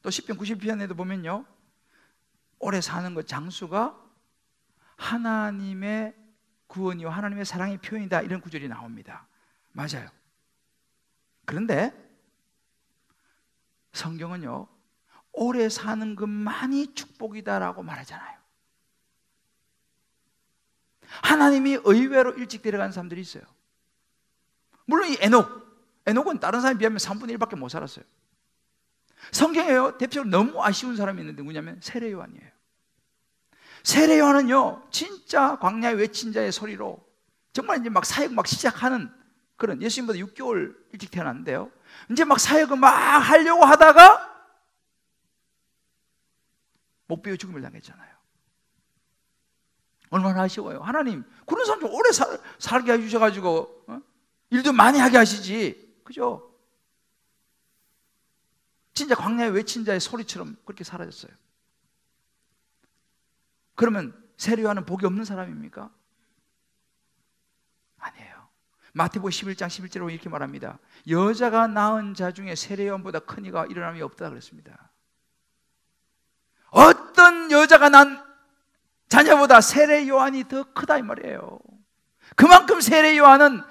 또 시편 90편에도 보면요, 오래 사는 것, 장수가 하나님의 구원이요 하나님의 사랑의 표현이다 이런 구절이 나옵니다. 맞아요. 그런데 성경은요, 오래 사는 것만이 축복이다라고 말하잖아요. 하나님이 의외로 일찍 데려간 사람들이 있어요. 물론 이 에녹은 다른 사람에 비하면 3분의 1밖에 못 살았어요. 성경에요, 대표적으로 너무 아쉬운 사람이 있는데 누구냐면 세례 요한이에요. 세례 요한은요, 진짜 광야에 외친 자의 소리로 정말 이제 막 사역 막 시작하는 그런, 예수님보다 6개월 일찍 태어났는데요, 이제 막 사역을 막 하려고 하다가 못 배워 죽음을 당했잖아요. 얼마나 아쉬워요. 하나님 그런 사람 좀 오래 살게 해주셔가지고 일도 많이 하게 하시지, 그죠? 진짜 광야에 외친 자의 소리처럼 그렇게 사라졌어요. 그러면 세례 요한은 복이 없는 사람입니까? 아니에요. 마태복음 11장 11절로 이렇게 말합니다. 여자가 낳은 자 중에 세례 요한보다 큰 이가 일어남이 없다 그랬습니다. 어떤 여자가 난 자녀보다 세례 요한이 더 크다 이 말이에요. 그만큼 세례 요한은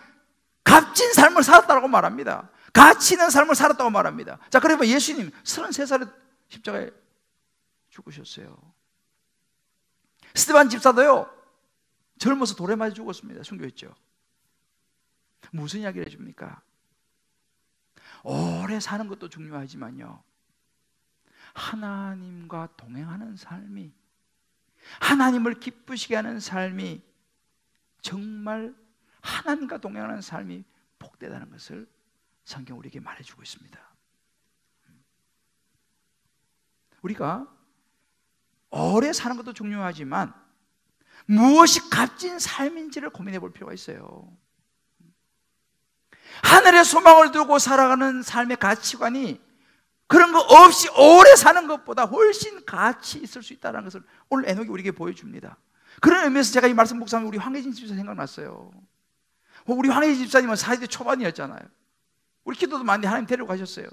값진 삶을 살았다고 말합니다. 가치 있는 삶을 살았다고 말합니다. 자, 그러면 예수님 33살에 십자가에 죽으셨어요. 스데반 집사도요, 젊어서 돌에 맞아 죽었습니다. 순교했죠. 무슨 이야기를 해줍니까? 오래 사는 것도 중요하지만요, 하나님과 동행하는 삶이, 하나님을 기쁘시게 하는 삶이, 정말 하나님과 동행하는 삶이 복되다는 것을 성경 우리에게 말해주고 있습니다. 우리가 오래 사는 것도 중요하지만 무엇이 값진 삶인지를 고민해 볼 필요가 있어요. 하늘의 소망을 두고 살아가는 삶의 가치관이 그런 거 없이 오래 사는 것보다 훨씬 가치 있을 수 있다는 것을 오늘 에녹이 우리에게 보여줍니다. 그런 의미에서 제가 이 말씀 묵상하면 우리 황혜진 집사 생각났어요. 우리 황혜진 집사님은 40대 초반이었잖아요. 우리 기도도 많이 하나님 데리고 가셨어요.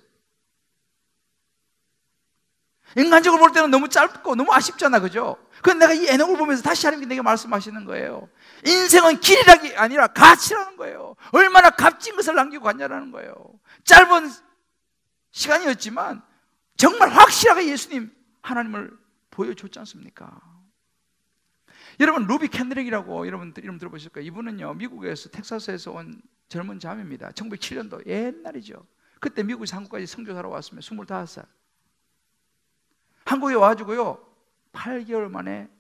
인간적으로 볼 때는 너무 짧고 너무 아쉽잖아, 그죠? 그런데 내가 이 에녹을 보면서 다시 하나님께 내게 말씀하시는 거예요. 인생은 길이라기 아니라 가치라는 거예요. 얼마나 값진 것을 남기고 갔냐라는 거예요. 짧은 시간이었지만 정말 확실하게 예수님 하나님을 보여줬지 않습니까? 여러분, 루비 캔드릭이라고 여러분들 이름 들어보실 거예요. 이분은요, 미국에서 텍사스에서 온 젊은 자매입니다. 1907년도 옛날이죠. 그때 미국에서 한국까지 선교사로 왔습니다. 25살. 한국에 와가지고요 8개월 만에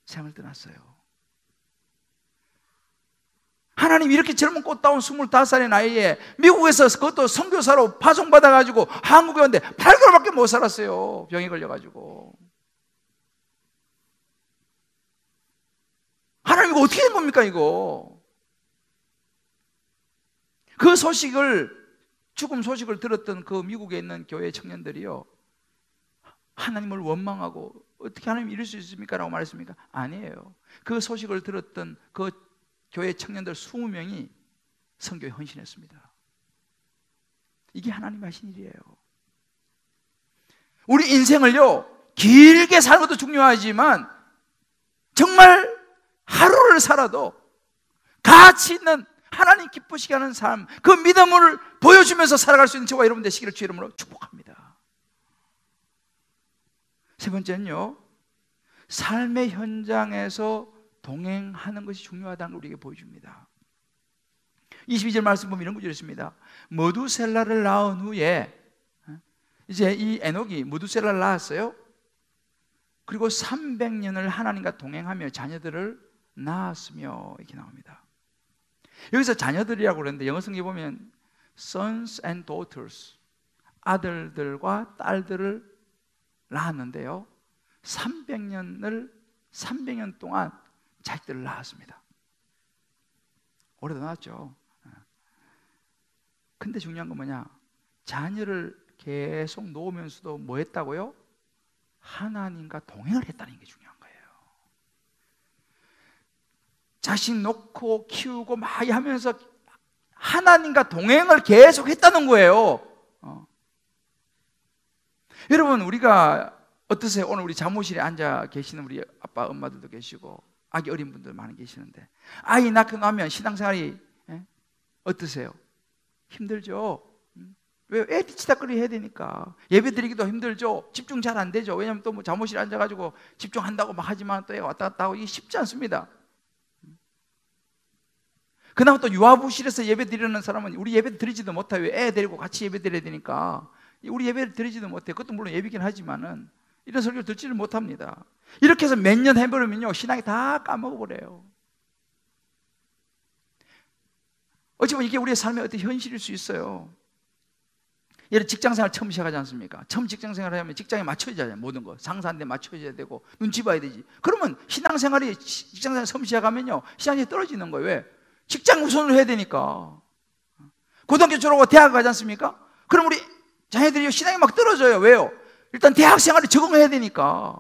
생을 떠났어요. 하나님 이렇게 젊은 꽃다운 25살의 나이에 미국에서 그것도 선교사로 파송받아가지고 한국에 왔는데 8개월밖에 못 살았어요. 병에 걸려가지고. 하나님 이거 어떻게 된 겁니까 이거? 그 소식을, 죽음 소식을 들었던 그 미국에 있는 교회 청년들이요, 하나님을 원망하고 어떻게 하나님 이럴 수 있습니까? 라고 말했습니까? 아니에요. 그 소식을 들었던 그 교회 청년들 20명이 선교에 헌신했습니다. 이게 하나님 하신 일이에요. 우리 인생을요 길게 사는 것도 중요하지만 정말 하루를 살아도 가치 있는 하나님 기쁘시게 하는 삶, 그 믿음을 보여주면서 살아갈 수 있는 저와 여러분 되시기를 주의 이름으로 축복합니다. 세 번째는요, 삶의 현장에서 동행하는 것이 중요하다는 걸 우리에게 보여줍니다. 22절 말씀 보면 이런 구절이 있습니다. 무두셀라를 낳은 후에, 이제 이 에녹이 무두셀라를 낳았어요. 그리고 300년을 하나님과 동행하며 자녀들을 낳았으며, 이렇게 나옵니다. 여기서 자녀들이라고 그러는데 영어 성경에 보면 sons and daughters, 아들들과 딸들을 낳았는데요 300년 동안 자식들을 낳았습니다. 오래도 낳았죠. 근데 중요한 건 뭐냐, 자녀를 계속 놓으면서도 뭐 했다고요? 하나님과 동행을 했다는 게 중요한 거예요. 자식 놓고 키우고 많이 하면서 하나님과 동행을 계속 했다는 거예요. 여러분, 우리가 어떠세요? 오늘 우리 사무실에 앉아 계시는 우리 아빠 엄마들도 계시고 아기 어린 분들 많이 계시는데, 아이 낳고 나면 신앙생활이 어떠세요? 힘들죠? 왜? 애 뒤치다거리 해야 되니까. 예배 드리기도 힘들죠? 집중 잘 안 되죠? 왜냐하면 또 뭐 사무실에 앉아가지고 집중한다고 막 하지만 또 애가 왔다 갔다 하고 이게 쉽지 않습니다. 그나마 또 유아부실에서 예배 드리는 사람은 우리 예배 드리지도 못해요. 애 데리고 같이 예배 드려야 되니까 우리 예배를 드리지도 못해요. 그것도 물론 예배긴 하지만은 이런 설교를 듣지를 못합니다. 이렇게 해서 몇 년 해버리면요 신앙이 다 까먹어버려요. 어찌 보면 이게 우리의 삶의 어떤 현실일 수 있어요. 예를 직장생활 처음 시작하지 않습니까? 처음 직장생활을 하면 직장에 맞춰져야 돼요. 모든 거 상사한테 맞춰져야 되고 눈치 봐야 되지. 그러면 신앙생활이 직장생활 처음 시작하면요 신앙이 떨어지는 거예요. 왜? 직장 우선을 해야 되니까. 고등학교 졸업하고 대학 가지 않습니까? 그럼 우리 자녀들이 신앙이 막 떨어져요. 왜요? 일단 대학생활에 적응해야 되니까.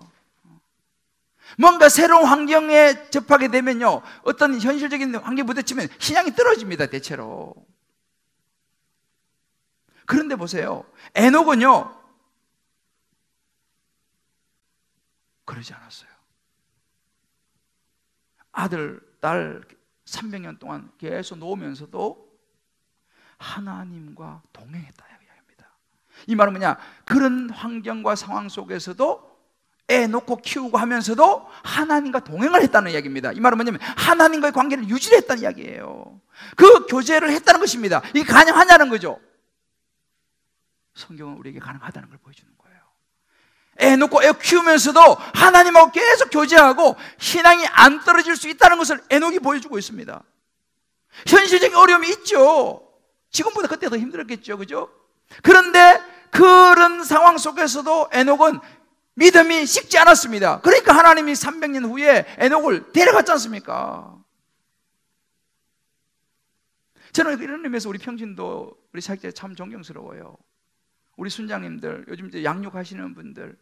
뭔가 새로운 환경에 접하게 되면요 어떤 현실적인 환경에 부딪히면 신앙이 떨어집니다. 대체로. 그런데 보세요, 에녹은요 그러지 않았어요. 아들, 딸 300년 동안 계속 놓으면서도 하나님과 동행했다 이야기합니다. 이 말은 뭐냐, 그런 환경과 상황 속에서도 애 놓고 키우고 하면서도 하나님과 동행을 했다는 이야기입니다. 이 말은 뭐냐면 하나님과의 관계를 유지했다는 이야기예요. 그 교제를 했다는 것입니다. 이게 가능하냐는 거죠. 성경은 우리에게 가능하다는 걸 보여주는 거예요. 애 놓고 애 키우면서도 하나님하고 계속 교제하고 신앙이 안 떨어질 수 있다는 것을 에녹이 보여주고 있습니다. 현실적인 어려움이 있죠. 지금보다 그때 더 힘들었겠죠, 그죠? 그런데 그런 상황 속에서도 에녹은 믿음이 식지 않았습니다. 그러니까 하나님이 300년 후에 에녹을 데려갔지 않습니까? 저는 이런 의미에서 우리 평신도 우리 사역자 참 존경스러워요. 우리 순장님들, 요즘 이제 양육하시는 분들,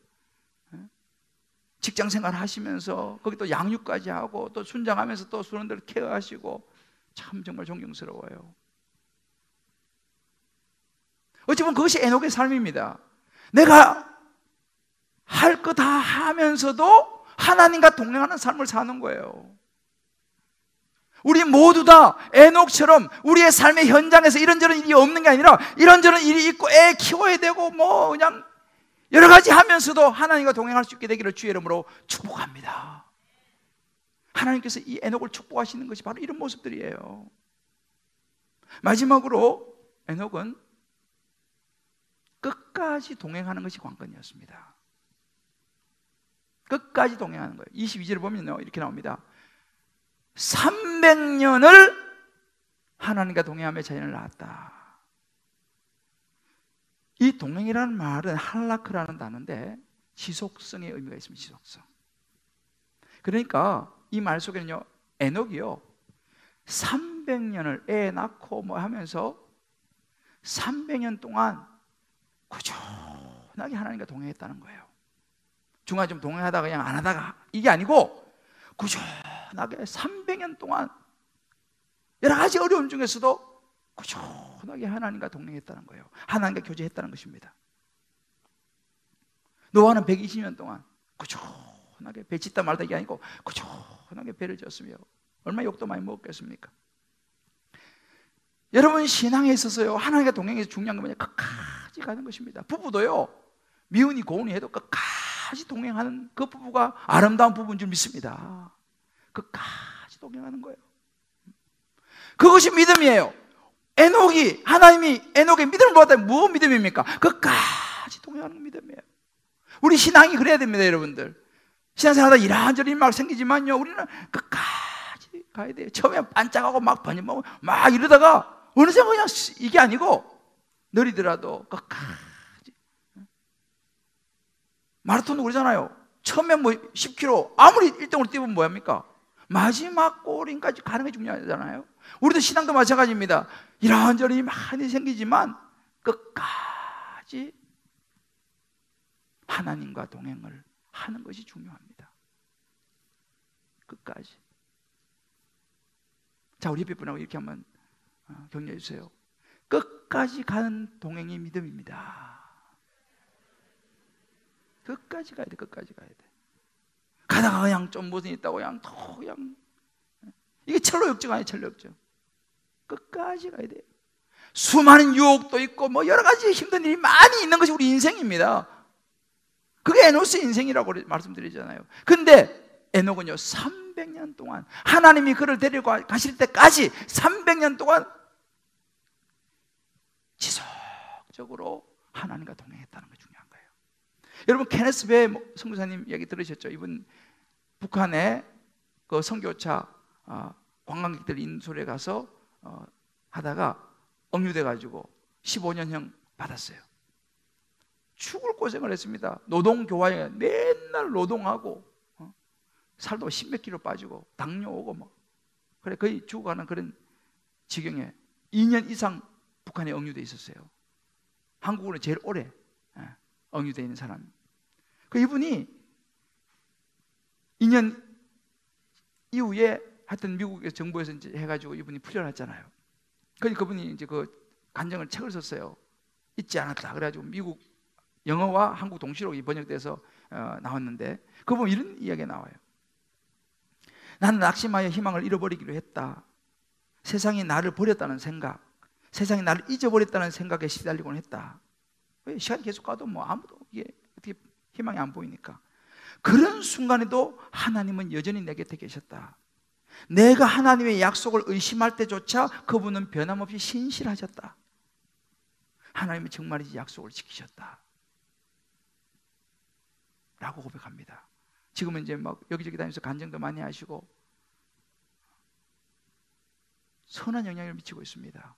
직장 생활 하시면서 거기 또 양육까지 하고 또 순장하면서 또 수련들 케어하시고 참 정말 존경스러워요. 어찌 보면 그것이 에녹의 삶입니다. 내가 할 거 다 하면서도 하나님과 동행하는 삶을 사는 거예요. 우리 모두 다 에녹처럼 우리의 삶의 현장에서 이런저런 일이 없는 게 아니라 이런저런 일이 있고 애 키워야 되고 뭐 그냥 여러 가지 하면서도 하나님과 동행할 수 있게 되기를 주의 이름으로 축복합니다. 하나님께서 이 에녹을 축복하시는 것이 바로 이런 모습들이에요. 마지막으로 에녹은 끝까지 동행하는 것이 관건이었습니다. 끝까지 동행하는 거예요. 22절을 보면요, 이렇게 나옵니다. 300년을 하나님과 동행하며 자녀를 낳았다. 이 동행이라는 말은 할라크라는 단어인데 지속성의 의미가 있습니다. 지속성. 그러니까 이 말 속에는요, 에녹이요 300년을 애 낳고 뭐 하면서 300년 동안 꾸준하게 하나님과 동행했다는 거예요. 중간에 좀 동행하다가 그냥 안 하다가 이게 아니고 꾸준하게 300년 동안 여러 가지 어려움 중에서도 꾸준하게 하나님과 동행했다는 거예요. 하나님과 교제했다는 것입니다. 노아는 120년 동안 꾸준하게 배 짓다 말다 이게 아니고 꾸준하게 배를 지었으며 얼마나 욕도 많이 먹었겠습니까? 여러분 신앙에 있어서요 하나님과 동행해서 중요한 건 뭐냐? 끝까지 가는 것입니다. 부부도요 미운이 고운이 해도 끝까지 동행하는 그 부부가 아름다운 부부인 줄 믿습니다. 끝까지 동행하는 거예요. 그것이 믿음이에요. 하나님이 에녹의 믿음을 보았다면 무엇 믿음입니까? 끝까지 동행하는 믿음이에요. 우리 신앙이 그래야 됩니다, 여러분들. 신앙생활하다 이런저런 막 생기지만요, 우리는 끝까지 가야 돼요. 처음에 반짝하고 막 번쩍하고 막 이러다가 어느새 그냥 이게 아니고 느리더라도 끝까지. 마라톤도 그러잖아요. 처음에 뭐 10km 아무리 1등으로 뛰면 뭐합니까? 마지막 골인까지 가는 게 중요하잖아요. 우리도 신앙도 마찬가지입니다. 이런저런 많이 생기지만 끝까지 하나님과 동행을 하는 것이 중요합니다. 끝까지. 자, 우리 옆에 분하고 이렇게 한번 격려해 주세요. 끝까지 가는 동행이 믿음입니다. 끝까지 가야 돼. 끝까지 가야 돼. 가다가 그냥 좀 무슨 있다고 그냥 이게 철로 역정 아니에요. 철로 역정. 끝까지 가야 돼요. 수많은 유혹도 있고 뭐 여러 가지 힘든 일이 많이 있는 것이 우리 인생입니다. 그게 에녹의 인생이라고 말씀드리잖아요. 근데 에녹은요 300년 동안 하나님이 그를 데리고 가실 때까지 300년 동안 지속적으로 하나님과 동행했다는 게 중요한 거예요. 여러분 케네스 베 선교사님 이야기 들으셨죠? 이분 북한에 그 선교차 관광객들 인솔에 가서 하다가 억류돼 가지고 15년형 받았어요. 죽을 고생을 했습니다. 노동교화에 맨날 노동하고 살도 10몇 킬로 빠지고 당뇨 오고 뭐 그래 거의 죽어가는 그런 지경에 2년 이상 북한에 억류돼 있었어요. 한국으로 제일 오래 억류돼 있는 사람. 그 이분이 2년 이후에 하여튼 미국 정부에서 이제 해가지고 이분이 풀려났잖아요. 그러니까 그분이 이제 그 간증을 책을 썼어요. 잊지 않았다. 그래가지고 미국 영어와 한국 동시로 번역돼서 나왔는데 그 보면 이런 이야기가 나와요. 나는 낙심하여 희망을 잃어버리기로 했다. 세상이 나를 버렸다는 생각, 세상이 나를 잊어버렸다는 생각에 시달리곤 했다. 왜 시간이 계속 가도 뭐 아무도 이게 어떻게 희망이 안 보이니까. 그런 순간에도 하나님은 여전히 내 곁에 계셨다. 내가 하나님의 약속을 의심할 때조차 그분은 변함없이 신실하셨다. 하나님은 정말이지 약속을 지키셨다 라고 고백합니다. 지금은 이제 막 여기저기 다니면서 간증도 많이 하시고 선한 영향을 미치고 있습니다.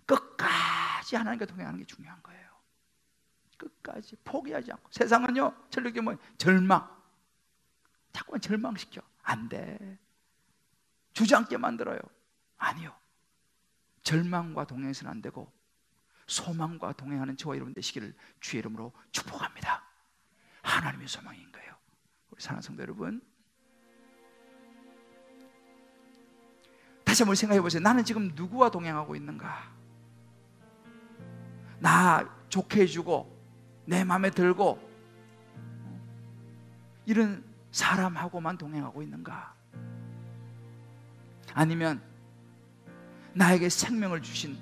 끝까지 하나님과 동행하는 게 중요한 거예요. 끝까지 포기하지 않고. 세상은요, 전력이 뭐 절망, 자꾸만 절망시켜. 안 돼. 주저앉게 만들어요. 아니요, 절망과 동행해서는 안 되고 소망과 동행하는 저와 여러분 되시기를 주의 이름으로 축복합니다. 하나님의 소망인 거예요. 우리 사랑하는 성도 여러분, 다시 한번 생각해 보세요. 나는 지금 누구와 동행하고 있는가? 나 좋게 해주고 내 마음에 들고 이런 사람하고만 동행하고 있는가? 아니면 나에게 생명을 주신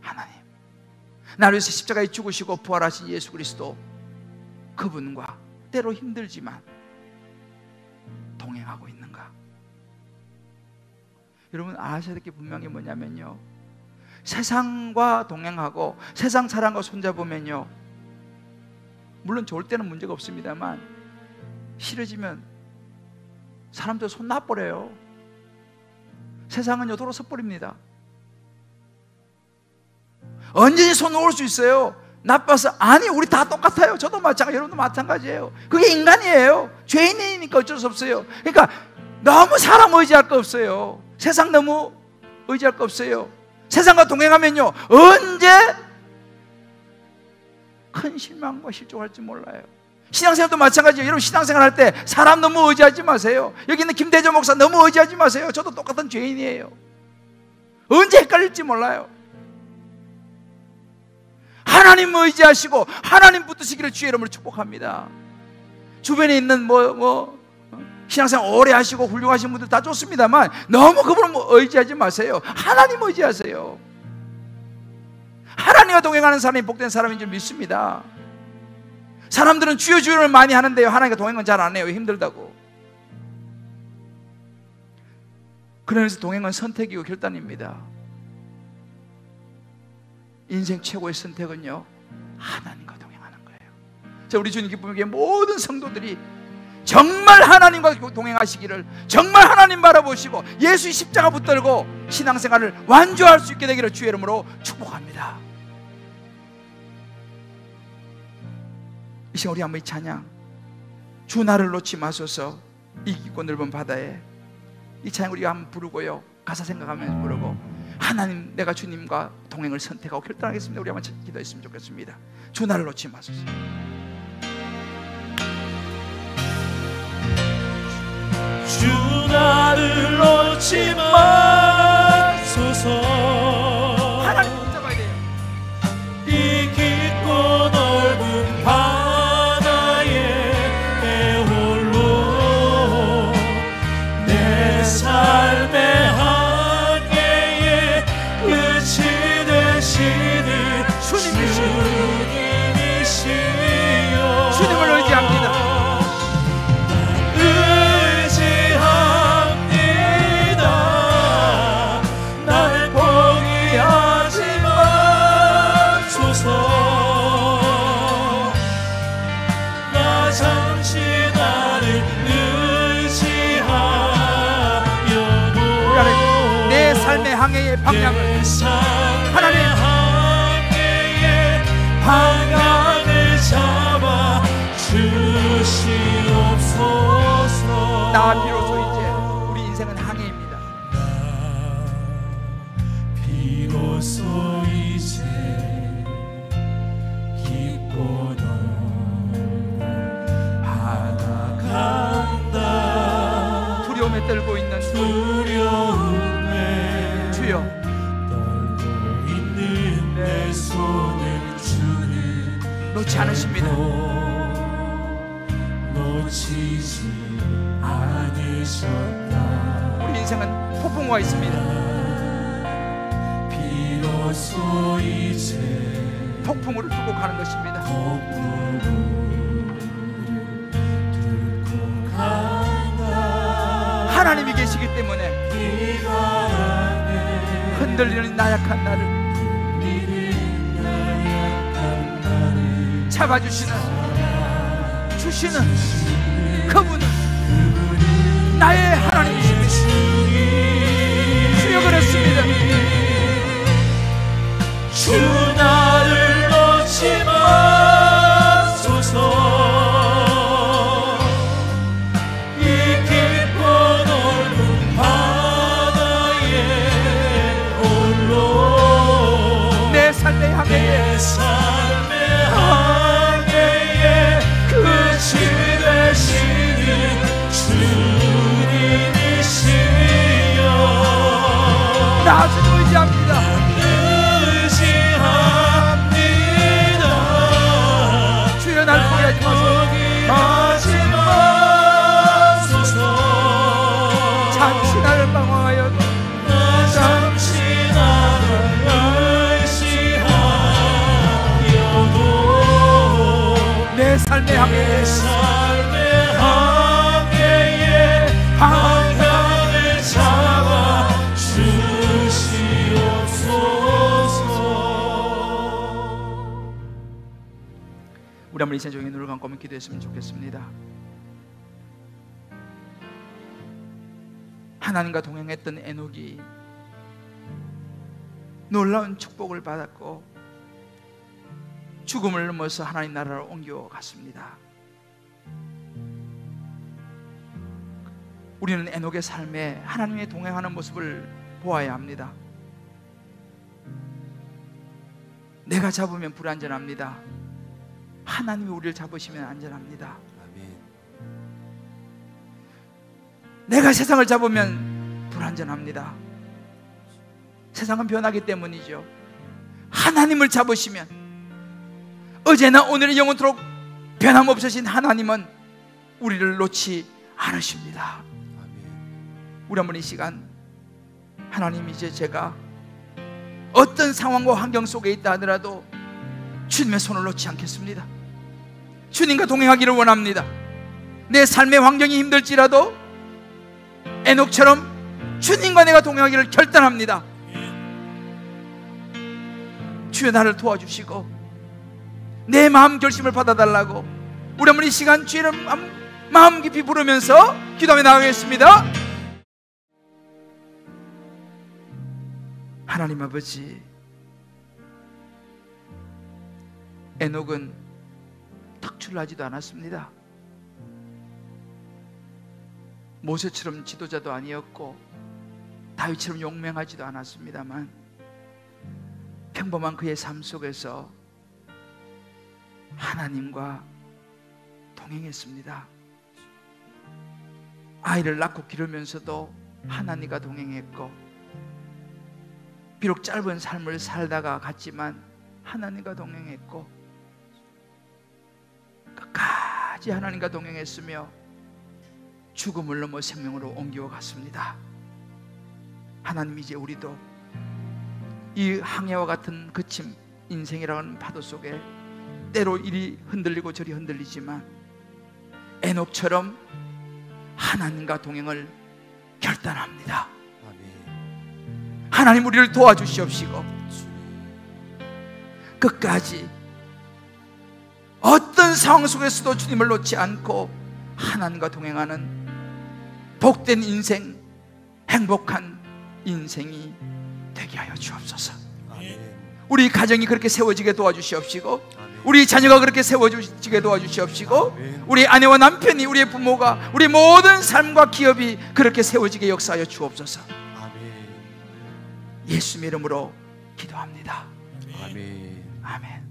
하나님, 나를 위해서 십자가에 죽으시고 부활하신 예수 그리스도, 그분과 때로 힘들지만 동행하고 있는가? 여러분 아셔야 될 게 분명히 뭐냐면요, 세상과 동행하고 세상 사람과 손잡으면요, 물론 좋을 때는 문제가 없습니다만 싫어지면 사람들 손 놔버려요. 세상은요, 도로 섰버립니다. 언제든지 손 놓을 수 있어요. 나빠서. 아니, 우리 다 똑같아요. 저도 마찬가지, 여러분도 마찬가지예요. 그게 인간이에요. 죄인이니까 어쩔 수 없어요. 그러니까 너무 사람 의지할 거 없어요. 세상 너무 의지할 거 없어요. 세상과 동행하면요, 언제 큰 실망과 실족할지 몰라요. 신앙생활도 마찬가지예요. 여러분 신앙생활 할 때 사람 너무 의지하지 마세요. 여기 있는 김대전 목사 너무 의지하지 마세요. 저도 똑같은 죄인이에요. 언제 헷갈릴지 몰라요. 하나님 의지하시고 하나님 붙드시기를 주의 이름으로 축복합니다. 주변에 있는 신앙생활 오래 하시고 훌륭하신 분들 다 좋습니다만 너무 그분을 의지하지 마세요. 하나님 의지하세요. 하나님과 동행하는 사람이 복된 사람인 줄 믿습니다. 사람들은 주여 주여를 많이 하는데요, 하나님과 동행은 잘 안 해요. 힘들다고. 그래서 동행은 선택이고 결단입니다. 인생 최고의 선택은요, 하나님과 동행하는 거예요. 자, 우리 주님 기쁨에게 모든 성도들이 정말 하나님과 동행하시기를, 정말 하나님 바라보시고 예수의 십자가 붙들고 신앙생활을 완주할 수 있게 되기를 주의 이름으로 축복합니다. 이 시간 우리 한번 이 찬양, 주 나를 놓지 마소서, 이 깊고 넓은 바다에, 이 찬양 우리가 한번 부르고요, 가사 생각하면서 부르고 하나님, 내가 주님과 동행을 선택하고 결단하겠습니다. 우리 한번 기도했으면 좋겠습니다. 주 나를 놓지 마소서. 주 나를 놓지 마소서. 하나님 붙잡아야 돼요. 이 깊고 넓은 바다에 내 홀로 내 삶의 한계에 끝이 되시는 주님이시여. 주님을 의지합니다. 항해의 방향을 하나님 항해의 방향을 잡아 주시옵소서. 나 비로소 이제 우리 인생은 항해입니다. 나 비로소 이제 깊고 넓은 바다 간다. 두려움에 떨고 있는 주여, 떨고 있는 내 손을 주는 놓지 않으십니다. 놓치지 않으셨다. 우리 인생은 폭풍과 있습니다. 비로소 이제 폭풍을 뚫고 가는 것입니다. 폭풍을 뚫고 간다. 하나님이 계시기 때문에 흔들리는 나약한 나를 잡아주시는, 주시는 그분은 나의 하나님이십니다. 주여, 그렇습니다. 항해에 삶의 항해에 방향을 잡아 주시옵소서. 우리 한번 이 시간 종의 눈을 감고 기도했으면 좋겠습니다. 하나님과 동행했던 에녹이 놀라운 축복을 받았고 죽음을 넘어서 하나님 나라로 옮겨갔습니다. 우리는 에녹의 삶에 하나님의 동행하는 모습을 보아야 합니다. 내가 잡으면 불안전합니다. 하나님이 우리를 잡으시면 안전합니다. 내가 세상을 잡으면 불안전합니다. 세상은 변하기 때문이죠. 하나님을 잡으시면, 어제나 오늘은 영원토록 변함없으신 하나님은 우리를 놓지 않으십니다. 우리 한번 이 시간, 하나님, 이제 제가 어떤 상황과 환경 속에 있다 하더라도 주님의 손을 놓지 않겠습니다. 주님과 동행하기를 원합니다. 내 삶의 환경이 힘들지라도 에녹처럼 주님과 내가 동행하기를 결단합니다. 주여, 나를 도와주시고 내 마음 결심을 받아달라고 우리 한번 이 시간 주의 이름 마음 깊이 부르면서 기도하며 나가겠습니다. 하나님 아버지, 에녹은 탁출하지도 않았습니다. 모세처럼 지도자도 아니었고 다윗처럼 용맹하지도 않았습니다만 평범한 그의 삶 속에서 하나님과 동행했습니다. 아이를 낳고 기르면서도 하나님과 동행했고, 비록 짧은 삶을 살다가 갔지만 하나님과 동행했고, 끝까지 하나님과 동행했으며 죽음을 넘어 생명으로 옮겨갔습니다. 하나님, 이제 우리도 이 항해와 같은 그침 인생이라는 파도 속에 때로 이리 흔들리고 저리 흔들리지만 에녹처럼 하나님과 동행을 결단합니다. 하나님, 우리를 도와주시옵시고 끝까지 어떤 상황 속에서도 주님을 놓지 않고 하나님과 동행하는 복된 인생, 행복한 인생이 되게 하여 주옵소서. 우리 가정이 그렇게 세워지게 도와주시옵시고, 우리 자녀가 그렇게 세워지게 도와주시옵시고, 우리 아내와 남편이, 우리의 부모가, 우리 모든 삶과 기업이 그렇게 세워지게 역사하여 주옵소서. 예수님의 이름으로 기도합니다. 아멘.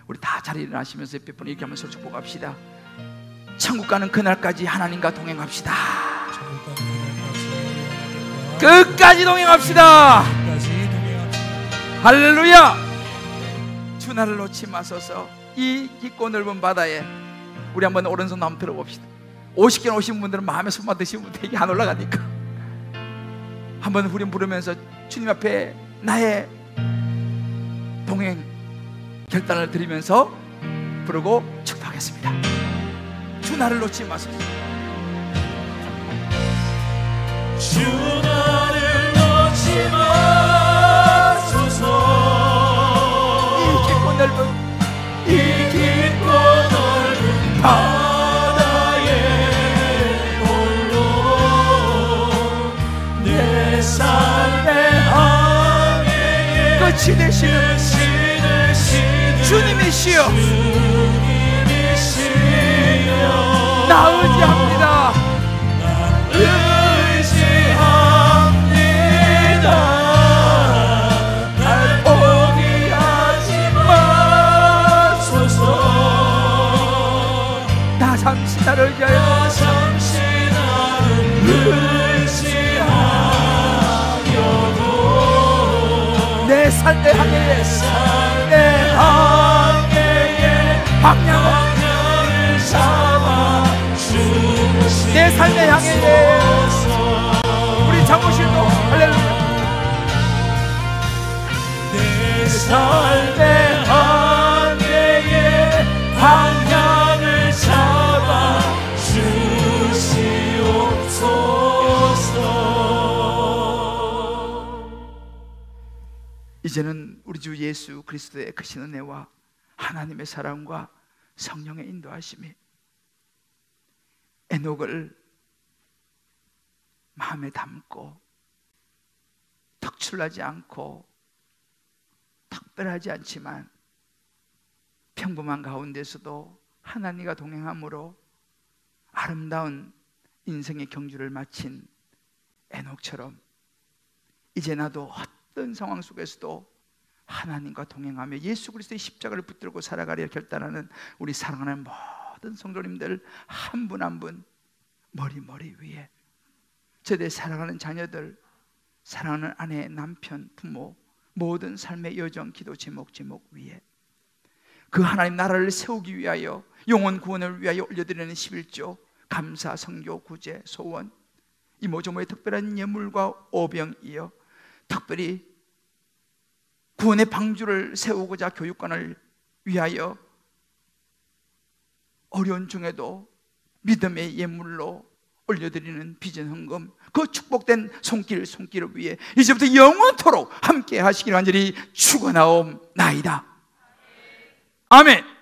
우리 다 자리에 일어나시면서 몇 번 이렇게 하면서 축복합시다. 천국 가는 그날까지 하나님과 동행합시다. 끝까지 동행합시다. 할렐루야. 주 나를 놓지 마소서. 이 깊고 넓은 바다에 우리 한번 오른손 한번 들어봅시다. 50개 오신 분들은 마음에 손만 드시면 되게 안 올라가니까 한번 우리 부르면서 주님 앞에 나의 동행 결단을 드리면서 부르고 축복하겠습니다. 주 나를 놓지 마소서. 주 나를 놓지 마소서. 이 깊고 넓은 바다에 홀로 내 삶의 항해에 끝이 되시는 주님이시여, 나 의지합니다. 날 포기하지 마소서. 나 잠시 나를 위하여 잠시 나를 의지하여도 내 삶의 항해에 내 항해에 방향을 잡아 주시옵소서. 내 삶의 항해에 우리 장모실도 할렐루야. 내 삶의 항해에 이제는 우리 주 예수 그리스도의 크신 은혜와 하나님의 사랑과 성령의 인도하심이 에녹을 마음에 담고 특출나지 않고 특별하지 않지만 평범한 가운데서도 하나님과 동행함으로 아름다운 인생의 경주를 마친 에녹처럼 이제 나도 어떤 상황 속에서도 하나님과 동행하며 예수 그리스도의 십자가를 붙들고 살아가려 결단하는 우리 사랑하는 모든 성도님들 한 분 한 분 머리 위에 저의 사랑하는 자녀들, 사랑하는 아내, 남편, 부모 모든 삶의 여정, 기도 제목 위에 그 하나님 나라를 세우기 위하여 영혼 구원을 위하여 올려드리는 11조 감사, 성교, 구제, 소원 이모저모의 특별한 예물과 오병이어 특별히 구원의 방주를 세우고자 교육관을 위하여 어려운 중에도 믿음의 예물로 올려드리는 빚은 헌금 그 축복된 손길을 위해 이제부터 영원토록 함께 하시기를 간절히 축원하옵나이다. 아멘.